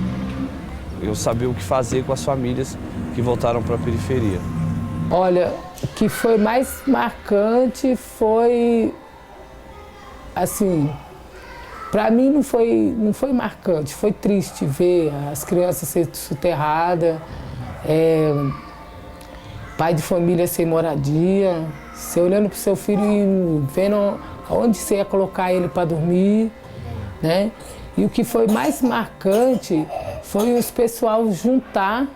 saber o que fazer com as famílias que voltaram para a periferia. Olha, o que foi mais marcante foi, assim, para mim não foi marcante, foi triste ver as crianças sendo soterradas, pai de família sem moradia, você olhando para o seu filho e vendo onde você ia colocar ele para dormir, né? E o que foi mais marcante foi os pessoal juntar,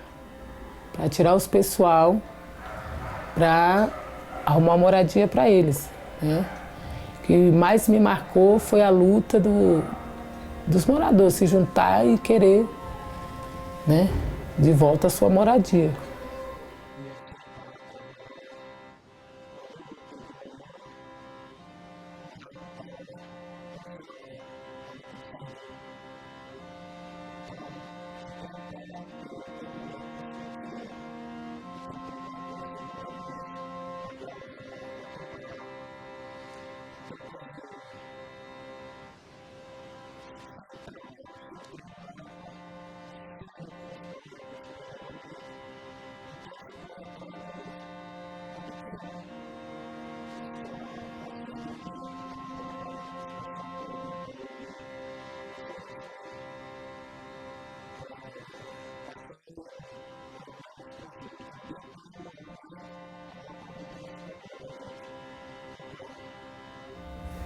para tirar os pessoal, para arrumar moradia para eles, né? O que mais me marcou foi a luta dos moradores se juntar e querer, né, de volta a sua moradia.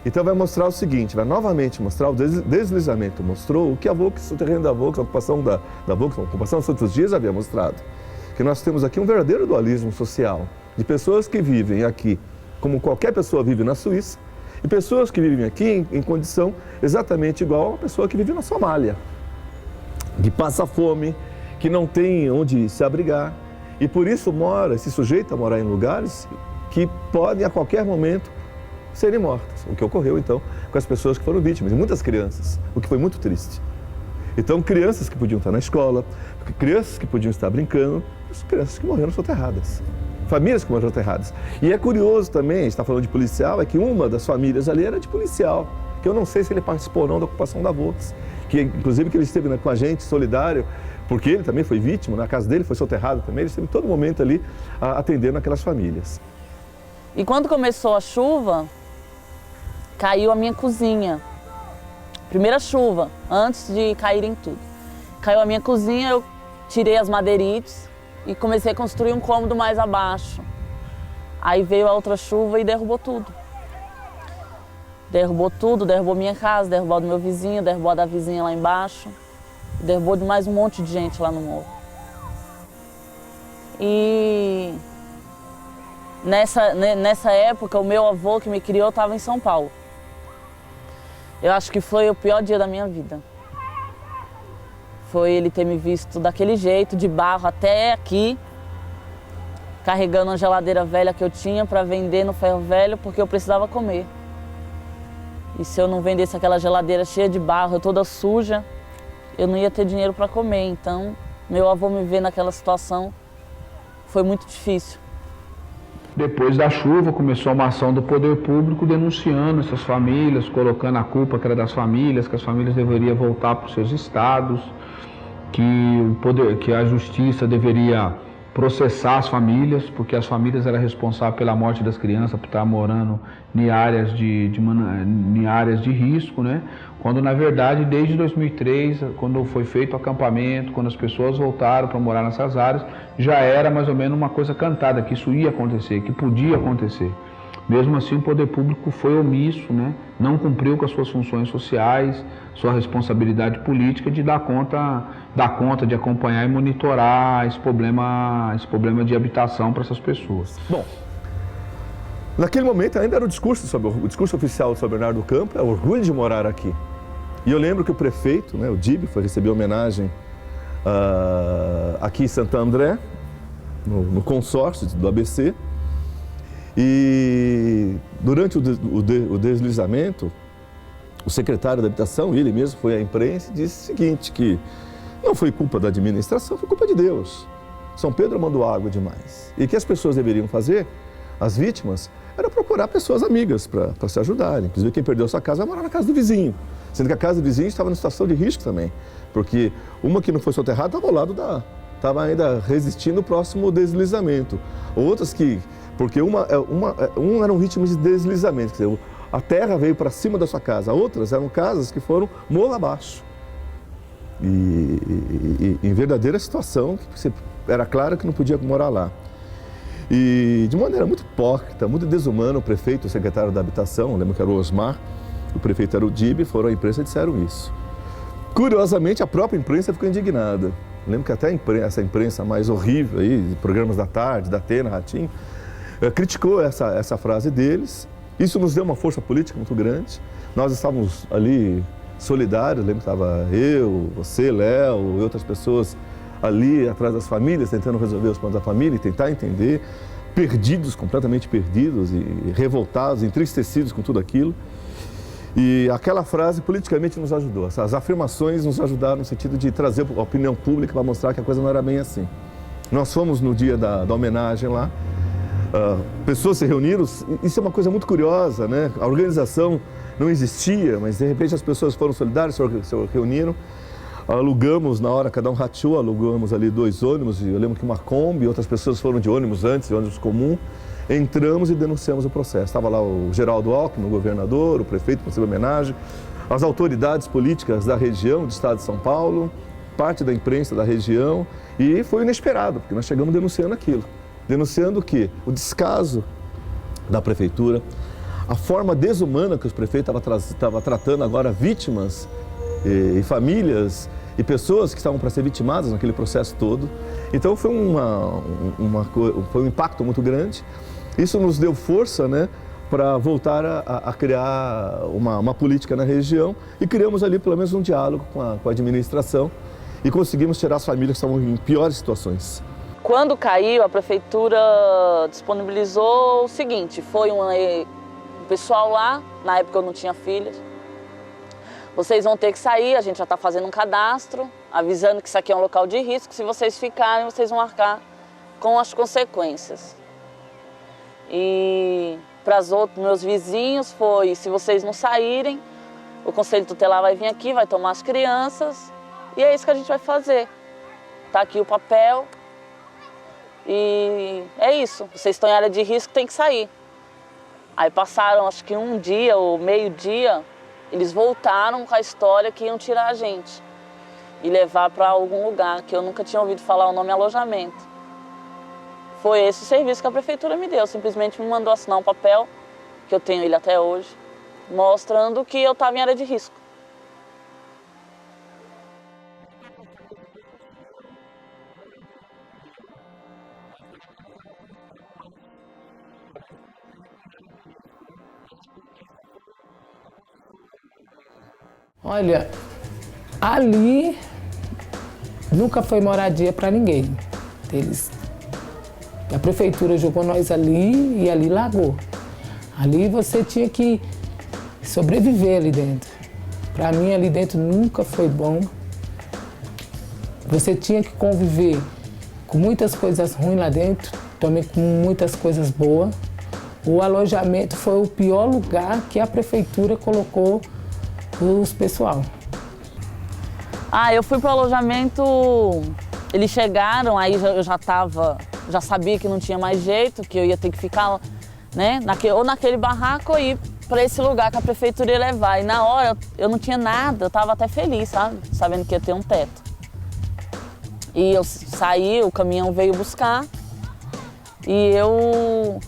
Então vai mostrar o seguinte, vai novamente mostrar o deslizamento, mostrou o que a Volks, o terreno da Volks, a ocupação da Volks, a ocupação dos Santos Dias havia mostrado. Que nós temos aqui um verdadeiro dualismo social, de pessoas que vivem aqui como qualquer pessoa vive na Suíça, e pessoas que vivem aqui em condição exatamente igual a uma pessoa que vive na Somália, que passa fome, que não tem onde se abrigar, e por isso se sujeita a morar em lugares que podem a qualquer momento serem mortas. O que ocorreu então com as pessoas que foram vítimas, e muitas crianças, o que foi muito triste. Então crianças que podiam estar na escola, crianças que podiam estar brincando, as crianças que morreram soterradas. Famílias que morreram soterradas. E é curioso também, a gente está falando de policial, é que uma das famílias ali era de policial, que eu não sei se ele participou ou não da ocupação da Volks, que inclusive que ele esteve com a gente, solidário, porque ele também foi vítima, na casa dele foi soterrado também, ele esteve todo momento ali atendendo aquelas famílias. E quando começou a chuva, caiu a minha cozinha. Primeira chuva, antes de caírem tudo. Caiu a minha cozinha, eu tirei as madeirites e comecei a construir um cômodo mais abaixo. Aí veio a outra chuva e derrubou tudo. Derrubou tudo, derrubou minha casa, derrubou a do meu vizinho, derrubou a da vizinha lá embaixo. Derrubou de mais um monte de gente lá no morro. E nessa época, o meu avô que me criou estava em São Paulo. Eu acho que foi o pior dia da minha vida. Foi ele ter me visto daquele jeito, de barro até aqui, carregando uma geladeira velha que eu tinha para vender no ferro velho, porque eu precisava comer. E se eu não vendesse aquela geladeira cheia de barro, toda suja, eu não ia ter dinheiro para comer. Então, meu avô me ver naquela situação foi muito difícil. Depois da chuva, começou uma ação do poder público denunciando essas famílias, colocando a culpa que era das famílias, que as famílias deveriam voltar para os seus estados, que a justiça deveria processar as famílias, porque as famílias eram responsáveis pela morte das crianças, por estar morando em áreas de risco, né? Quando, na verdade, desde 2003, quando foi feito o acampamento, quando as pessoas voltaram para morar nessas áreas, já era mais ou menos uma coisa cantada, que isso ia acontecer, que podia acontecer. Mesmo assim, o poder público foi omisso, né? Não cumpriu com as suas funções sociais, sua responsabilidade política de dar conta de acompanhar e monitorar esse problema de habitação para essas pessoas. Bom, naquele momento ainda era o discurso oficial de São Bernardo do Campo, é o orgulho de morar aqui. E eu lembro que o prefeito, né, o Dib, foi receber homenagem aqui em Santo André, no consórcio do ABC. E durante o deslizamento, o secretário da Habitação, ele mesmo foi à imprensa e disse o seguinte, que não foi culpa da administração, foi culpa de Deus. São Pedro mandou água demais. E que as pessoas deveriam fazer, as vítimas, era procurar pessoas amigas para se ajudarem. Inclusive, quem perdeu sua casa vai morar na casa do vizinho. Sendo que a casa do vizinho estava em situação de risco também. Porque uma que não foi soterrada estava ao lado estava ainda resistindo o próximo deslizamento. Outras que... Porque um eram vítimas de deslizamento, quer dizer, a terra veio para cima da sua casa. Outras eram casas que foram morro abaixo. E em verdadeira situação, que era claro que não podia morar lá. E de maneira muito hipócrita, muito desumana, o prefeito e o secretário da Habitação, lembro que era o Osmar, o prefeito era o Dib, foram à imprensa e disseram isso. Curiosamente, a própria imprensa ficou indignada. Lembro que até essa imprensa mais horrível, aí, programas da tarde, da Atena, Ratinho, criticou essa frase deles. Isso nos deu uma força política muito grande. Nós estávamos ali solidários, lembro que estava eu, você, Léo e outras pessoas ali atrás das famílias, tentando resolver os problemas da família e tentar entender, perdidos, completamente perdidos e revoltados, entristecidos com tudo aquilo. E aquela frase politicamente nos ajudou. Essas afirmações nos ajudaram no sentido de trazer a opinião pública para mostrar que a coisa não era bem assim. Nós fomos no dia da homenagem lá, pessoas se reuniram, isso é uma coisa muito curiosa, né? A organização não existia, mas de repente as pessoas foram solidárias, se reuniram, alugamos na hora, cada um rachou, alugamos ali 2 ônibus, eu lembro que uma Kombi, outras pessoas foram de ônibus antes, de ônibus comum, entramos e denunciamos o processo. Estava lá o Geraldo Alckmin, o governador, o prefeito para fazer homenagem, as autoridades políticas da região, do estado de São Paulo, parte da imprensa da região, e foi inesperado, porque nós chegamos denunciando aquilo. Denunciando o quê? O descaso da prefeitura, a forma desumana que os prefeitos estavam tratando agora vítimas e famílias e pessoas que estavam para ser vitimadas naquele processo todo. Então foi foi um impacto muito grande. Isso nos deu força, né, para voltar a criar uma política na região e criamos ali pelo menos um diálogo com a administração e conseguimos tirar as famílias que estavam em piores situações. Quando caiu, a prefeitura disponibilizou o seguinte, foi o pessoal lá, na época eu não tinha filhos, vocês vão ter que sair, a gente já está fazendo um cadastro, avisando que isso aqui é um local de risco, se vocês ficarem, vocês vão arcar com as consequências. E para os outros meus vizinhos foi, se vocês não saírem, o Conselho Tutelar vai vir aqui, vai tomar as crianças, e é isso que a gente vai fazer. Tá aqui o papel, e é isso, vocês estão em área de risco, tem que sair. Aí passaram acho que um dia ou meio-dia, eles voltaram com a história que iam tirar a gente e levar para algum lugar que eu nunca tinha ouvido falar o nome alojamento. Foi esse o serviço que a prefeitura me deu, simplesmente me mandou assinar um papel, que eu tenho ele até hoje, mostrando que eu estava em área de risco. Olha, ali nunca foi moradia para ninguém. A prefeitura jogou nós ali e ali largou. Ali você tinha que sobreviver ali dentro. Para mim, ali dentro nunca foi bom. Você tinha que conviver com muitas coisas ruins lá dentro, também com muitas coisas boas. O alojamento foi o pior lugar que a prefeitura colocou os pessoal. Eu fui para o alojamento, eles chegaram, aí eu já sabia que não tinha mais jeito, que eu ia ter que ficar, né, ou naquele barraco ou ir para esse lugar que a prefeitura ia levar. E na hora eu não tinha nada, eu estava até feliz, sabe? Sabendo que ia ter um teto. E eu saí, o caminhão veio buscar e eu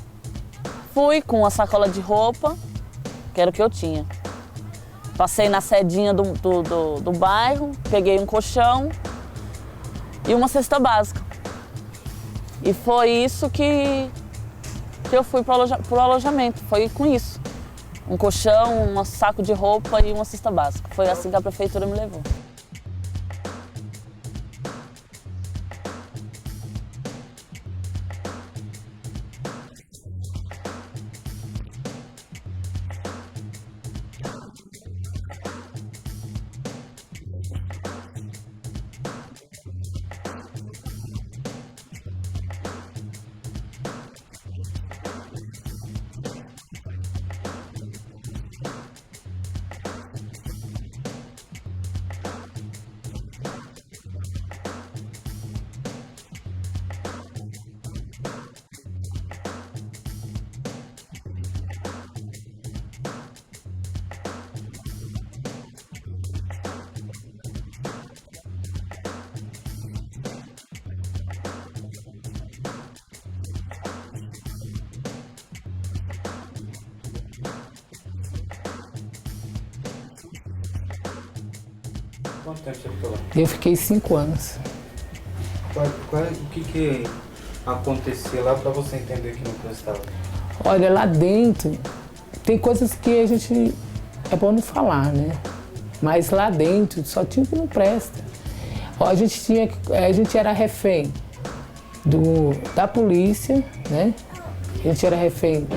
fui com a sacola de roupa, que era o que eu tinha. Passei na sedinha do bairro, peguei um colchão e uma cesta básica. E foi isso que eu fui para o alojamento, foi com isso. Um colchão, um saco de roupa e uma cesta básica. Foi assim que a prefeitura me levou. Quanto tempo você ficou lá? Eu fiquei 5 anos. O que acontecia lá para você entender que não prestava? Olha, lá dentro tem coisas que a gente é bom não falar, né? Mas lá dentro só tinha o que não presta. A gente era refém da polícia, né? A gente era refém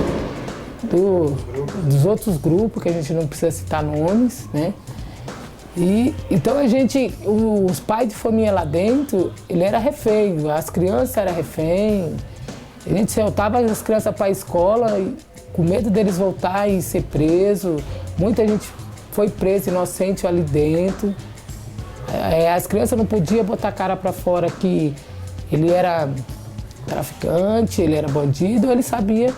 dos outros grupos, que a gente não precisa citar nomes, né? E então os pais de família lá dentro, ele era refém, as crianças eram refém. A gente soltava as crianças para a escola com medo deles voltar e ser preso. Muita gente foi presa inocente ali dentro. As crianças não podiam botar a cara para fora que ele era traficante, ele era bandido, ele sabia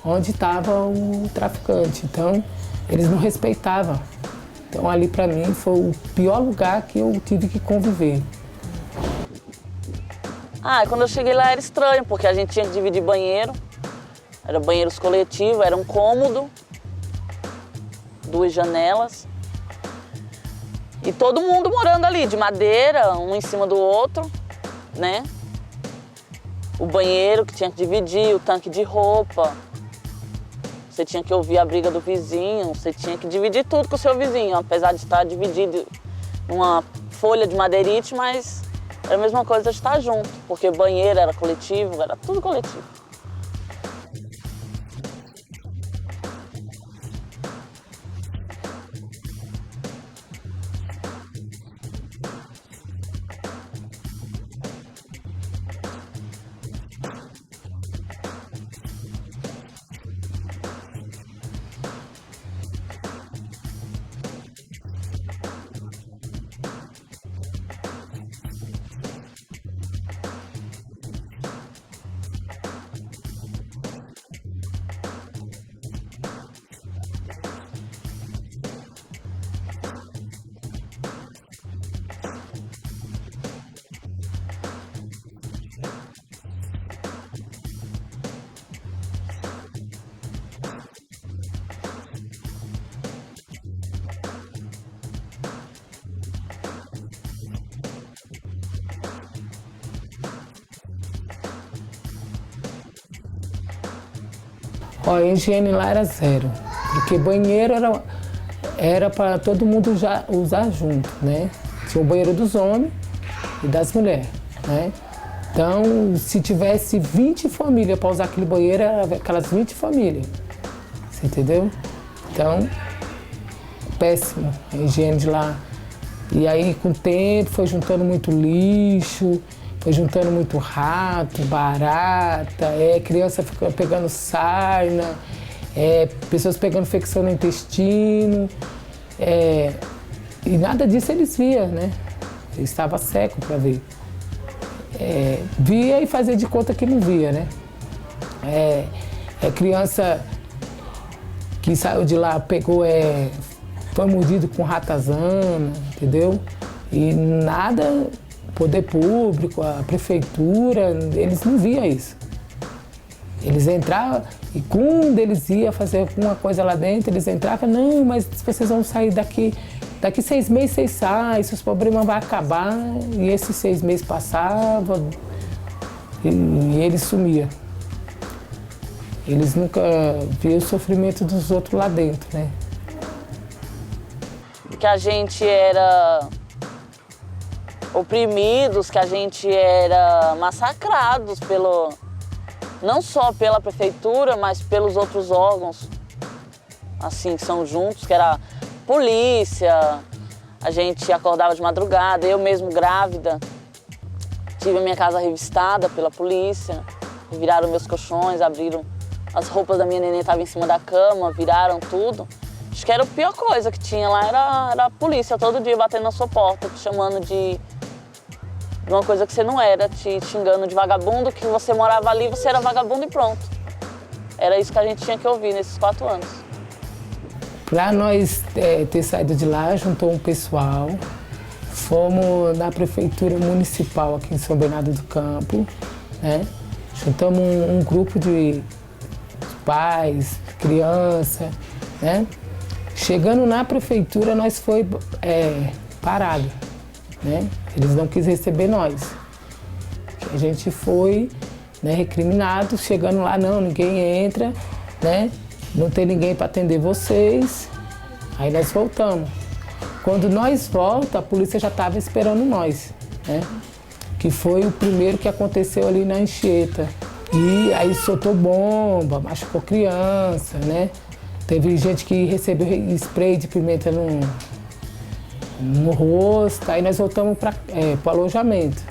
onde estava o traficante. Então, eles não respeitavam. Então, ali para mim foi o pior lugar que eu tive que conviver. Quando eu cheguei lá era estranho, porque a gente tinha que dividir banheiro. Era banheiros coletivos, era um cômodo. 2 janelas. E todo mundo morando ali, de madeira, um em cima do outro, né? O banheiro que tinha que dividir, o tanque de roupa. Você tinha que ouvir a briga do vizinho, você tinha que dividir tudo com o seu vizinho, apesar de estar dividido numa folha de madeirite, mas era a mesma coisa de estar junto, porque banheiro era coletivo, era tudo coletivo. Ó, a higiene lá era zero, porque banheiro era para todo mundo usar junto, né? Tinha o banheiro dos homens e das mulheres, né? Então, se tivesse 20 famílias para usar aquele banheiro, era aquelas 20 famílias, você entendeu? Então, péssimo a higiene de lá. E aí, com o tempo, foi juntando muito lixo, foi juntando muito rato, barata, criança ficando pegando sarna, pessoas pegando infecção no intestino. E nada disso eles viam, né? Eles estavam secos para ver. Via e fazia de conta que não via, né? Criança que saiu de lá, pegou, foi mordido com ratazana, entendeu? E nada, poder público, a prefeitura, eles não viam isso. Eles entravam e quando eles iam fazer alguma coisa lá dentro, eles entravam, não, mas vocês vão sair daqui 6 meses vocês saem, seus problemas vão acabar. E esses 6 meses passavam e eles sumiam. Eles nunca viam o sofrimento dos outros lá dentro, né? Que a gente era oprimidos, que a gente era massacrados não só pela prefeitura, mas pelos outros órgãos, assim, que são juntos, que era polícia, a gente acordava de madrugada, eu mesmo grávida, tive a minha casa revistada pela polícia, viraram meus colchões, abriram as roupas da minha neném, estavam em cima da cama, viraram tudo. Acho que era a pior coisa que tinha lá, era a polícia todo dia batendo na sua porta, te chamando de uma coisa que você não era, te xingando de vagabundo, que você morava ali, você era vagabundo e pronto. Era isso que a gente tinha que ouvir nesses 4 anos. Para nós ter saído de lá, juntou um pessoal, fomos na prefeitura municipal aqui em São Bernardo do Campo, né? Juntamos um grupo de pais, crianças, né? Chegando na prefeitura, nós foi parado, né? Eles não quis receber nós. A gente foi, né, recriminado, chegando lá, não, ninguém entra, né? Não tem ninguém para atender vocês. Aí nós voltamos. Quando nós voltamos, a polícia já estava esperando nós, né? Que foi o primeiro que aconteceu ali na Anchieta. E aí soltou bomba, machucou criança, né? Teve gente que recebeu spray de pimenta no rosto, aí nós voltamos para o alojamento.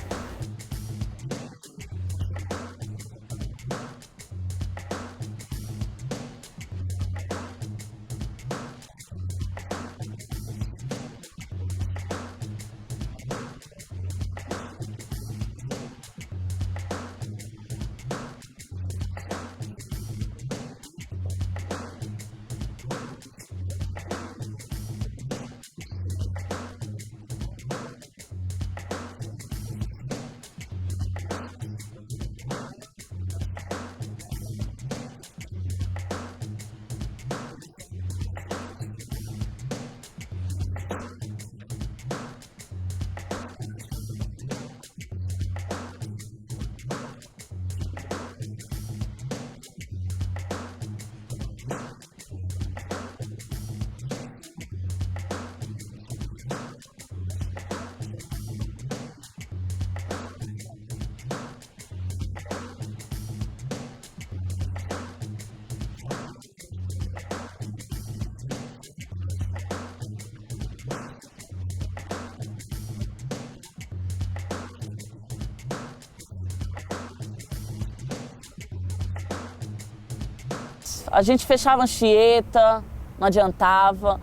A gente fechava Anchieta, não adiantava.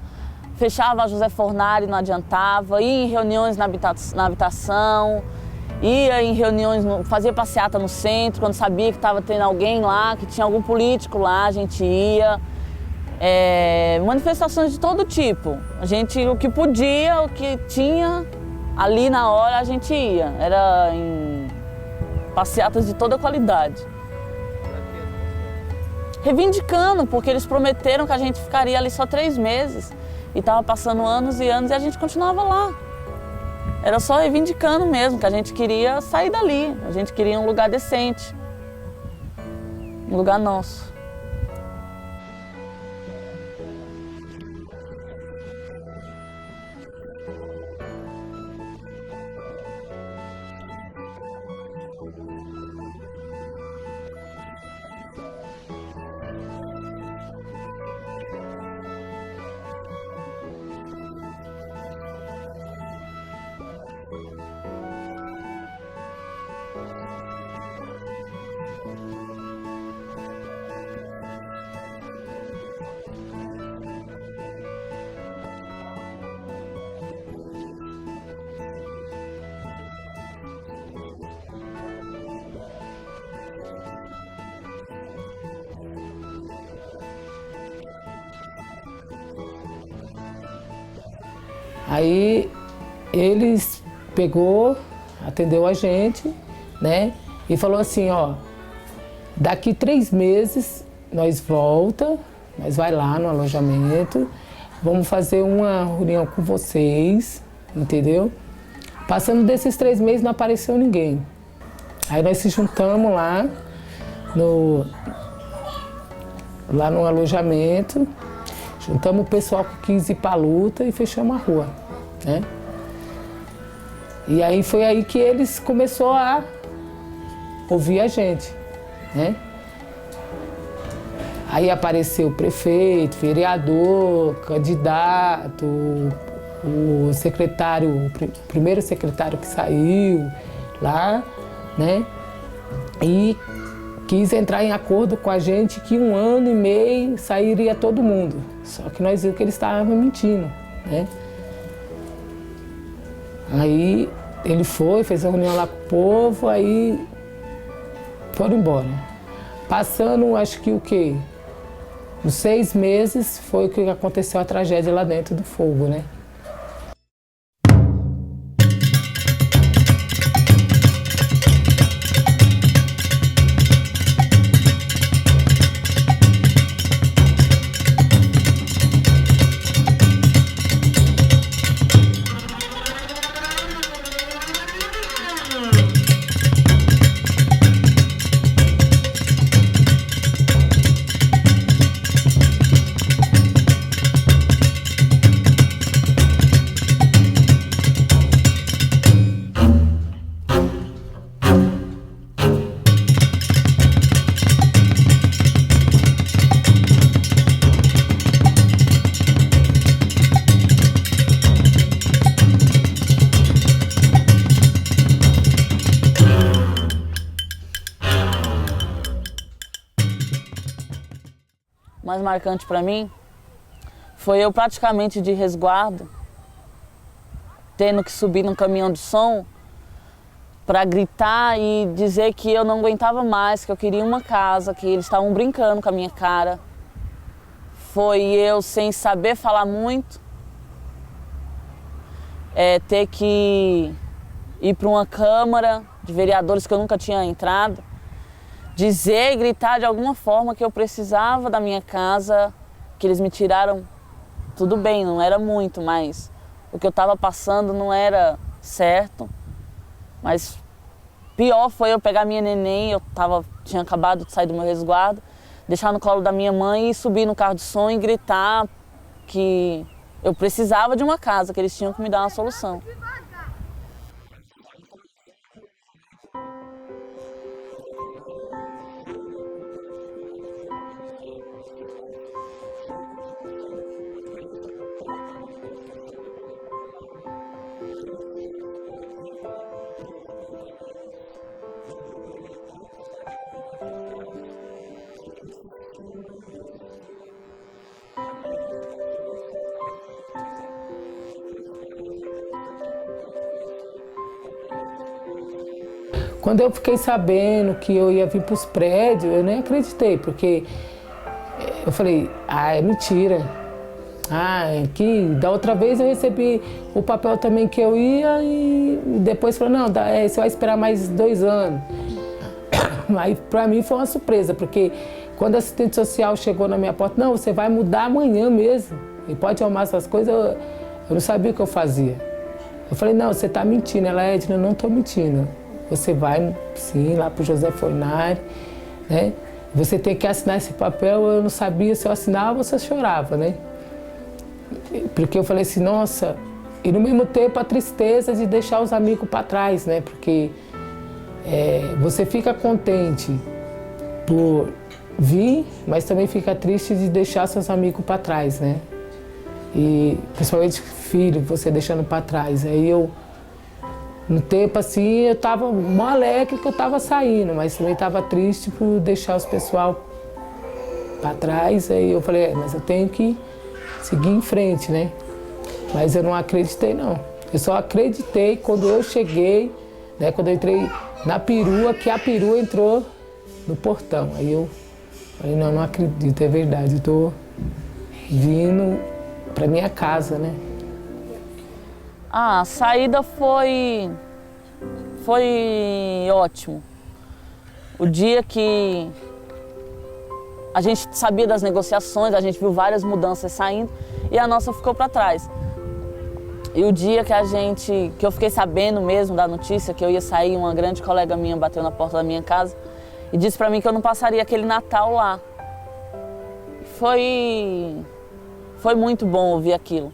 Fechava a José Fornari, não adiantava. Ia em reuniões na habitação, ia em reuniões, fazia passeata no centro, quando sabia que estava tendo alguém lá, que tinha algum político lá, a gente ia. Manifestações de todo tipo. A gente, o que podia, o que tinha ali na hora, a gente ia. Era em passeatas de toda qualidade. Reivindicando, porque eles prometeram que a gente ficaria ali só 3 meses. E estava passando anos e anos e a gente continuava lá. Era só reivindicando mesmo, que a gente queria sair dali. A gente queria um lugar decente. Um lugar nosso. Aí eles pegou, atendeu a gente, né? E falou assim, ó, daqui 3 meses nós volta, nós vai lá no alojamento, vamos fazer uma reunião com vocês, entendeu? Passando desses 3 meses não apareceu ninguém. Aí nós se juntamos lá no alojamento, juntamos o pessoal que quis ir para a luta e fechamos a rua, né? E aí foi aí que eles começaram a ouvir a gente, né? Aí apareceu o prefeito, vereador, candidato, o secretário, o primeiro secretário que saiu lá, né? E quis entrar em acordo com a gente que 1 ano e meio sairia todo mundo. Só que nós vimos que eles estavam mentindo, né? Aí ele foi, fez a reunião lá com o povo, aí foram embora. Passando, acho que o quê? Uns 6 meses foi que aconteceu a tragédia lá dentro do fogo, né? Mais marcante para mim foi eu praticamente de resguardo, tendo que subir num caminhão de som para gritar e dizer que eu não aguentava mais, que eu queria uma casa, que eles estavam brincando com a minha cara. Foi eu, sem saber falar muito, ter que ir para uma Câmara de Vereadores que eu nunca tinha entrado, dizer e gritar de alguma forma que eu precisava da minha casa, que eles me tiraram. Tudo bem, não era muito, mas o que eu estava passando não era certo. Mas pior foi eu pegar minha neném, tinha acabado de sair do meu resguardo, deixar no colo da minha mãe e subir no carro de som e gritar que eu precisava de uma casa, que eles tinham que me dar uma solução. Quando eu fiquei sabendo que eu ia vir para os prédios, eu nem acreditei, porque eu falei, é mentira. Que da outra vez eu recebi o papel também que eu ia e depois falou, não, você vai esperar mais 2 anos. Aí para mim foi uma surpresa, porque quando a assistente social chegou na minha porta, não, você vai mudar amanhã mesmo, e pode arrumar essas coisas, eu não sabia o que eu fazia. Eu falei, não, você está mentindo. Ela, Edna, eu não estou mentindo. Você vai, sim, lá para o José Fornari, né? Você tem que assinar esse papel, eu não sabia se eu assinava ou se eu chorava, né? Porque eu falei assim, nossa, e no mesmo tempo a tristeza de deixar os amigos para trás, né? Porque você fica contente por vir, mas também fica triste de deixar seus amigos para trás, né? E principalmente filho, você deixando para trás. Aí eu, no tempo assim, eu tava mó alegre que eu tava saindo, mas também tava triste por deixar os pessoal para trás. Aí eu falei, mas eu tenho que seguir em frente, né? Mas eu não acreditei, não. Eu só acreditei quando eu cheguei, né? Quando eu entrei na perua, que a perua entrou no portão. Aí eu falei, não acredito, é verdade. Eu tô vindo para minha casa, né? A saída foi ótimo. O dia que a gente sabia das negociações, a gente viu várias mudanças saindo e a nossa ficou para trás. E o dia que eu fiquei sabendo mesmo da notícia que eu ia sair, uma grande colega minha bateu na porta da minha casa e disse para mim que eu não passaria aquele Natal lá. Foi muito bom ouvir aquilo.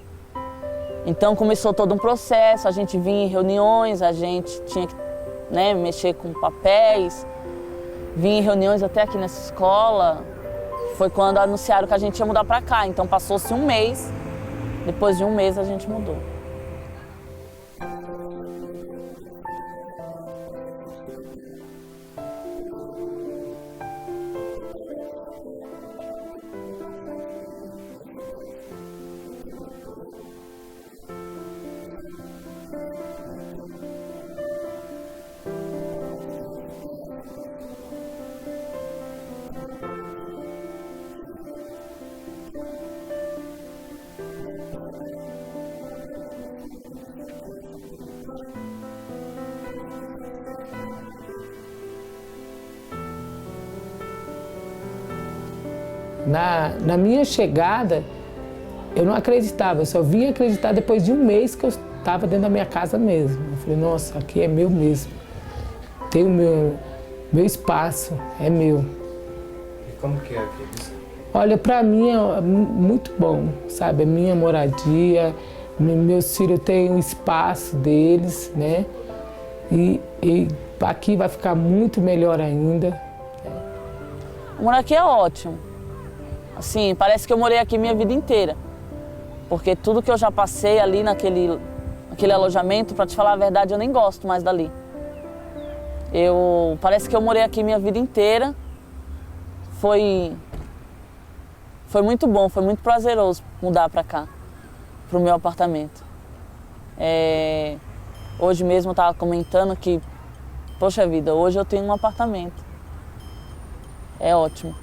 Então começou todo um processo, a gente vinha em reuniões, a gente tinha que, né, mexer com papéis, vinha em reuniões até aqui nessa escola. Foi quando anunciaram que a gente ia mudar para cá, então passou-se 1 mês, depois de 1 mês a gente mudou. Na minha chegada, eu não acreditava, eu só vim acreditar depois de 1 mês que eu estava dentro da minha casa mesmo. Eu falei, nossa, aqui é meu mesmo. Tem o meu espaço, é meu. E como que é aqui? Olha, para mim é muito bom, sabe? A minha moradia, meus filhos têm um espaço deles, né? E aqui vai ficar muito melhor ainda. Morar aqui é ótimo. Assim, parece que eu morei aqui minha vida inteira. Porque tudo que eu já passei ali naquele alojamento, para te falar a verdade, eu nem gosto mais dali. Parece que eu morei aqui minha vida inteira. Foi muito bom, foi muito prazeroso mudar para cá, para o meu apartamento. Hoje mesmo eu estava comentando que, poxa vida, hoje eu tenho um apartamento. É ótimo.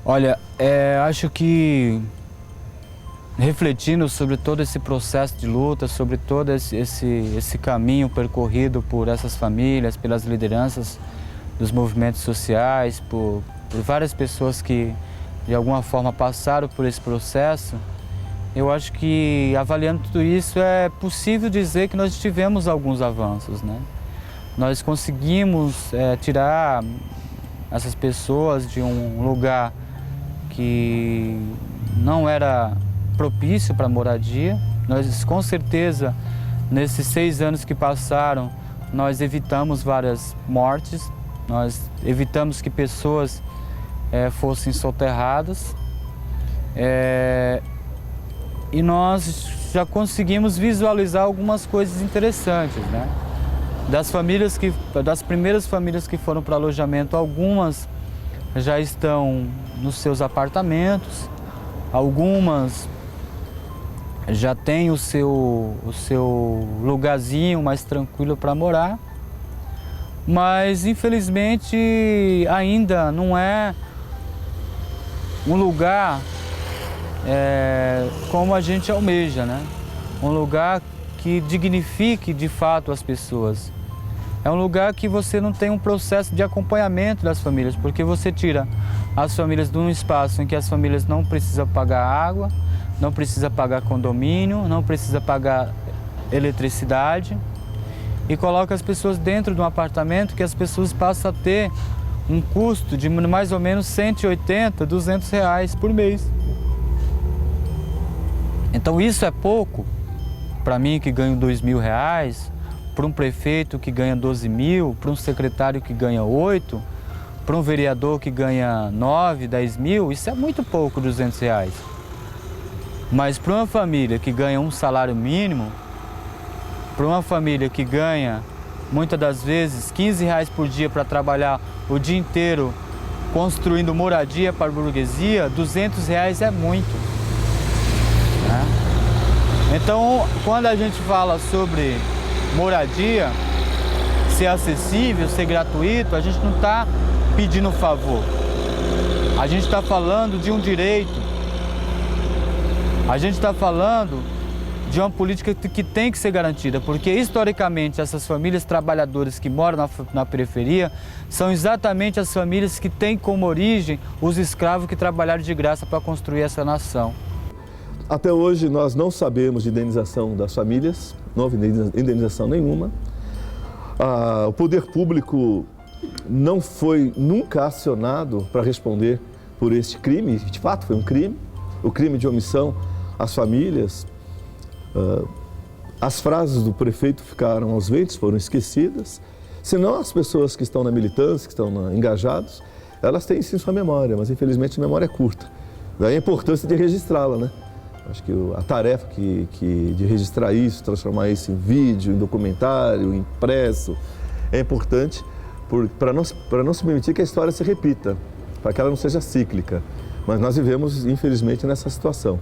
Olha, acho que refletindo sobre todo esse processo de luta, sobre todo esse caminho percorrido por essas famílias, pelas lideranças dos movimentos sociais, por várias pessoas que de alguma forma passaram por esse processo, eu acho que avaliando tudo isso é possível dizer que nós tivemos alguns avanços, né? Nós conseguimos tirar essas pessoas de um lugar que não era propício para moradia. Nós, com certeza, nesses 6 anos que passaram, nós evitamos várias mortes, nós evitamos que pessoas fossem soterradas e nós já conseguimos visualizar algumas coisas interessantes, né? Das primeiras famílias que foram para alojamento, algumas já estão nos seus apartamentos, algumas já têm o seu lugarzinho mais tranquilo para morar, mas infelizmente ainda não é um lugar como a gente almeja, né? Um lugar que dignifique de fato as pessoas. É um lugar que você não tem um processo de acompanhamento das famílias, porque você tira as famílias de um espaço em que as famílias não precisam pagar água, não precisam pagar condomínio, não precisam pagar eletricidade e coloca as pessoas dentro de um apartamento que as pessoas passam a ter um custo de mais ou menos 180, 200 reais por mês. Então isso é pouco para mim que ganho 2.000 reais, para um prefeito que ganha 12 mil, para um secretário que ganha 8, para um vereador que ganha 9, 10 mil, isso é muito pouco, 200 reais. Mas para uma família que ganha um salário mínimo, para uma família que ganha, muitas das vezes, 15 reais por dia para trabalhar o dia inteiro construindo moradia para a burguesia, 200 reais é muito, né? Então, quando a gente fala sobre moradia, ser acessível, ser gratuito, a gente não está pedindo favor. A gente está falando de um direito. A gente está falando de uma política que tem que ser garantida, porque historicamente essas famílias trabalhadoras que moram na periferia são exatamente as famílias que têm como origem os escravos que trabalharam de graça para construir essa nação. Até hoje nós não sabemos de indenização das famílias, não houve indenização nenhuma. O poder público não foi nunca acionado para responder por este crime, de fato foi um crime, o crime de omissão às famílias. As frases do prefeito ficaram aos ventos, foram esquecidas, senão as pessoas que estão na militância, que estão engajados, elas têm sim sua memória, mas infelizmente a memória é curta. Daí a importância de registrá-la, né? Acho que a tarefa de registrar isso, transformar isso em vídeo, em documentário, impresso, é importante para não se permitir que a história se repita, para que ela não seja cíclica. Mas nós vivemos, infelizmente, nessa situação.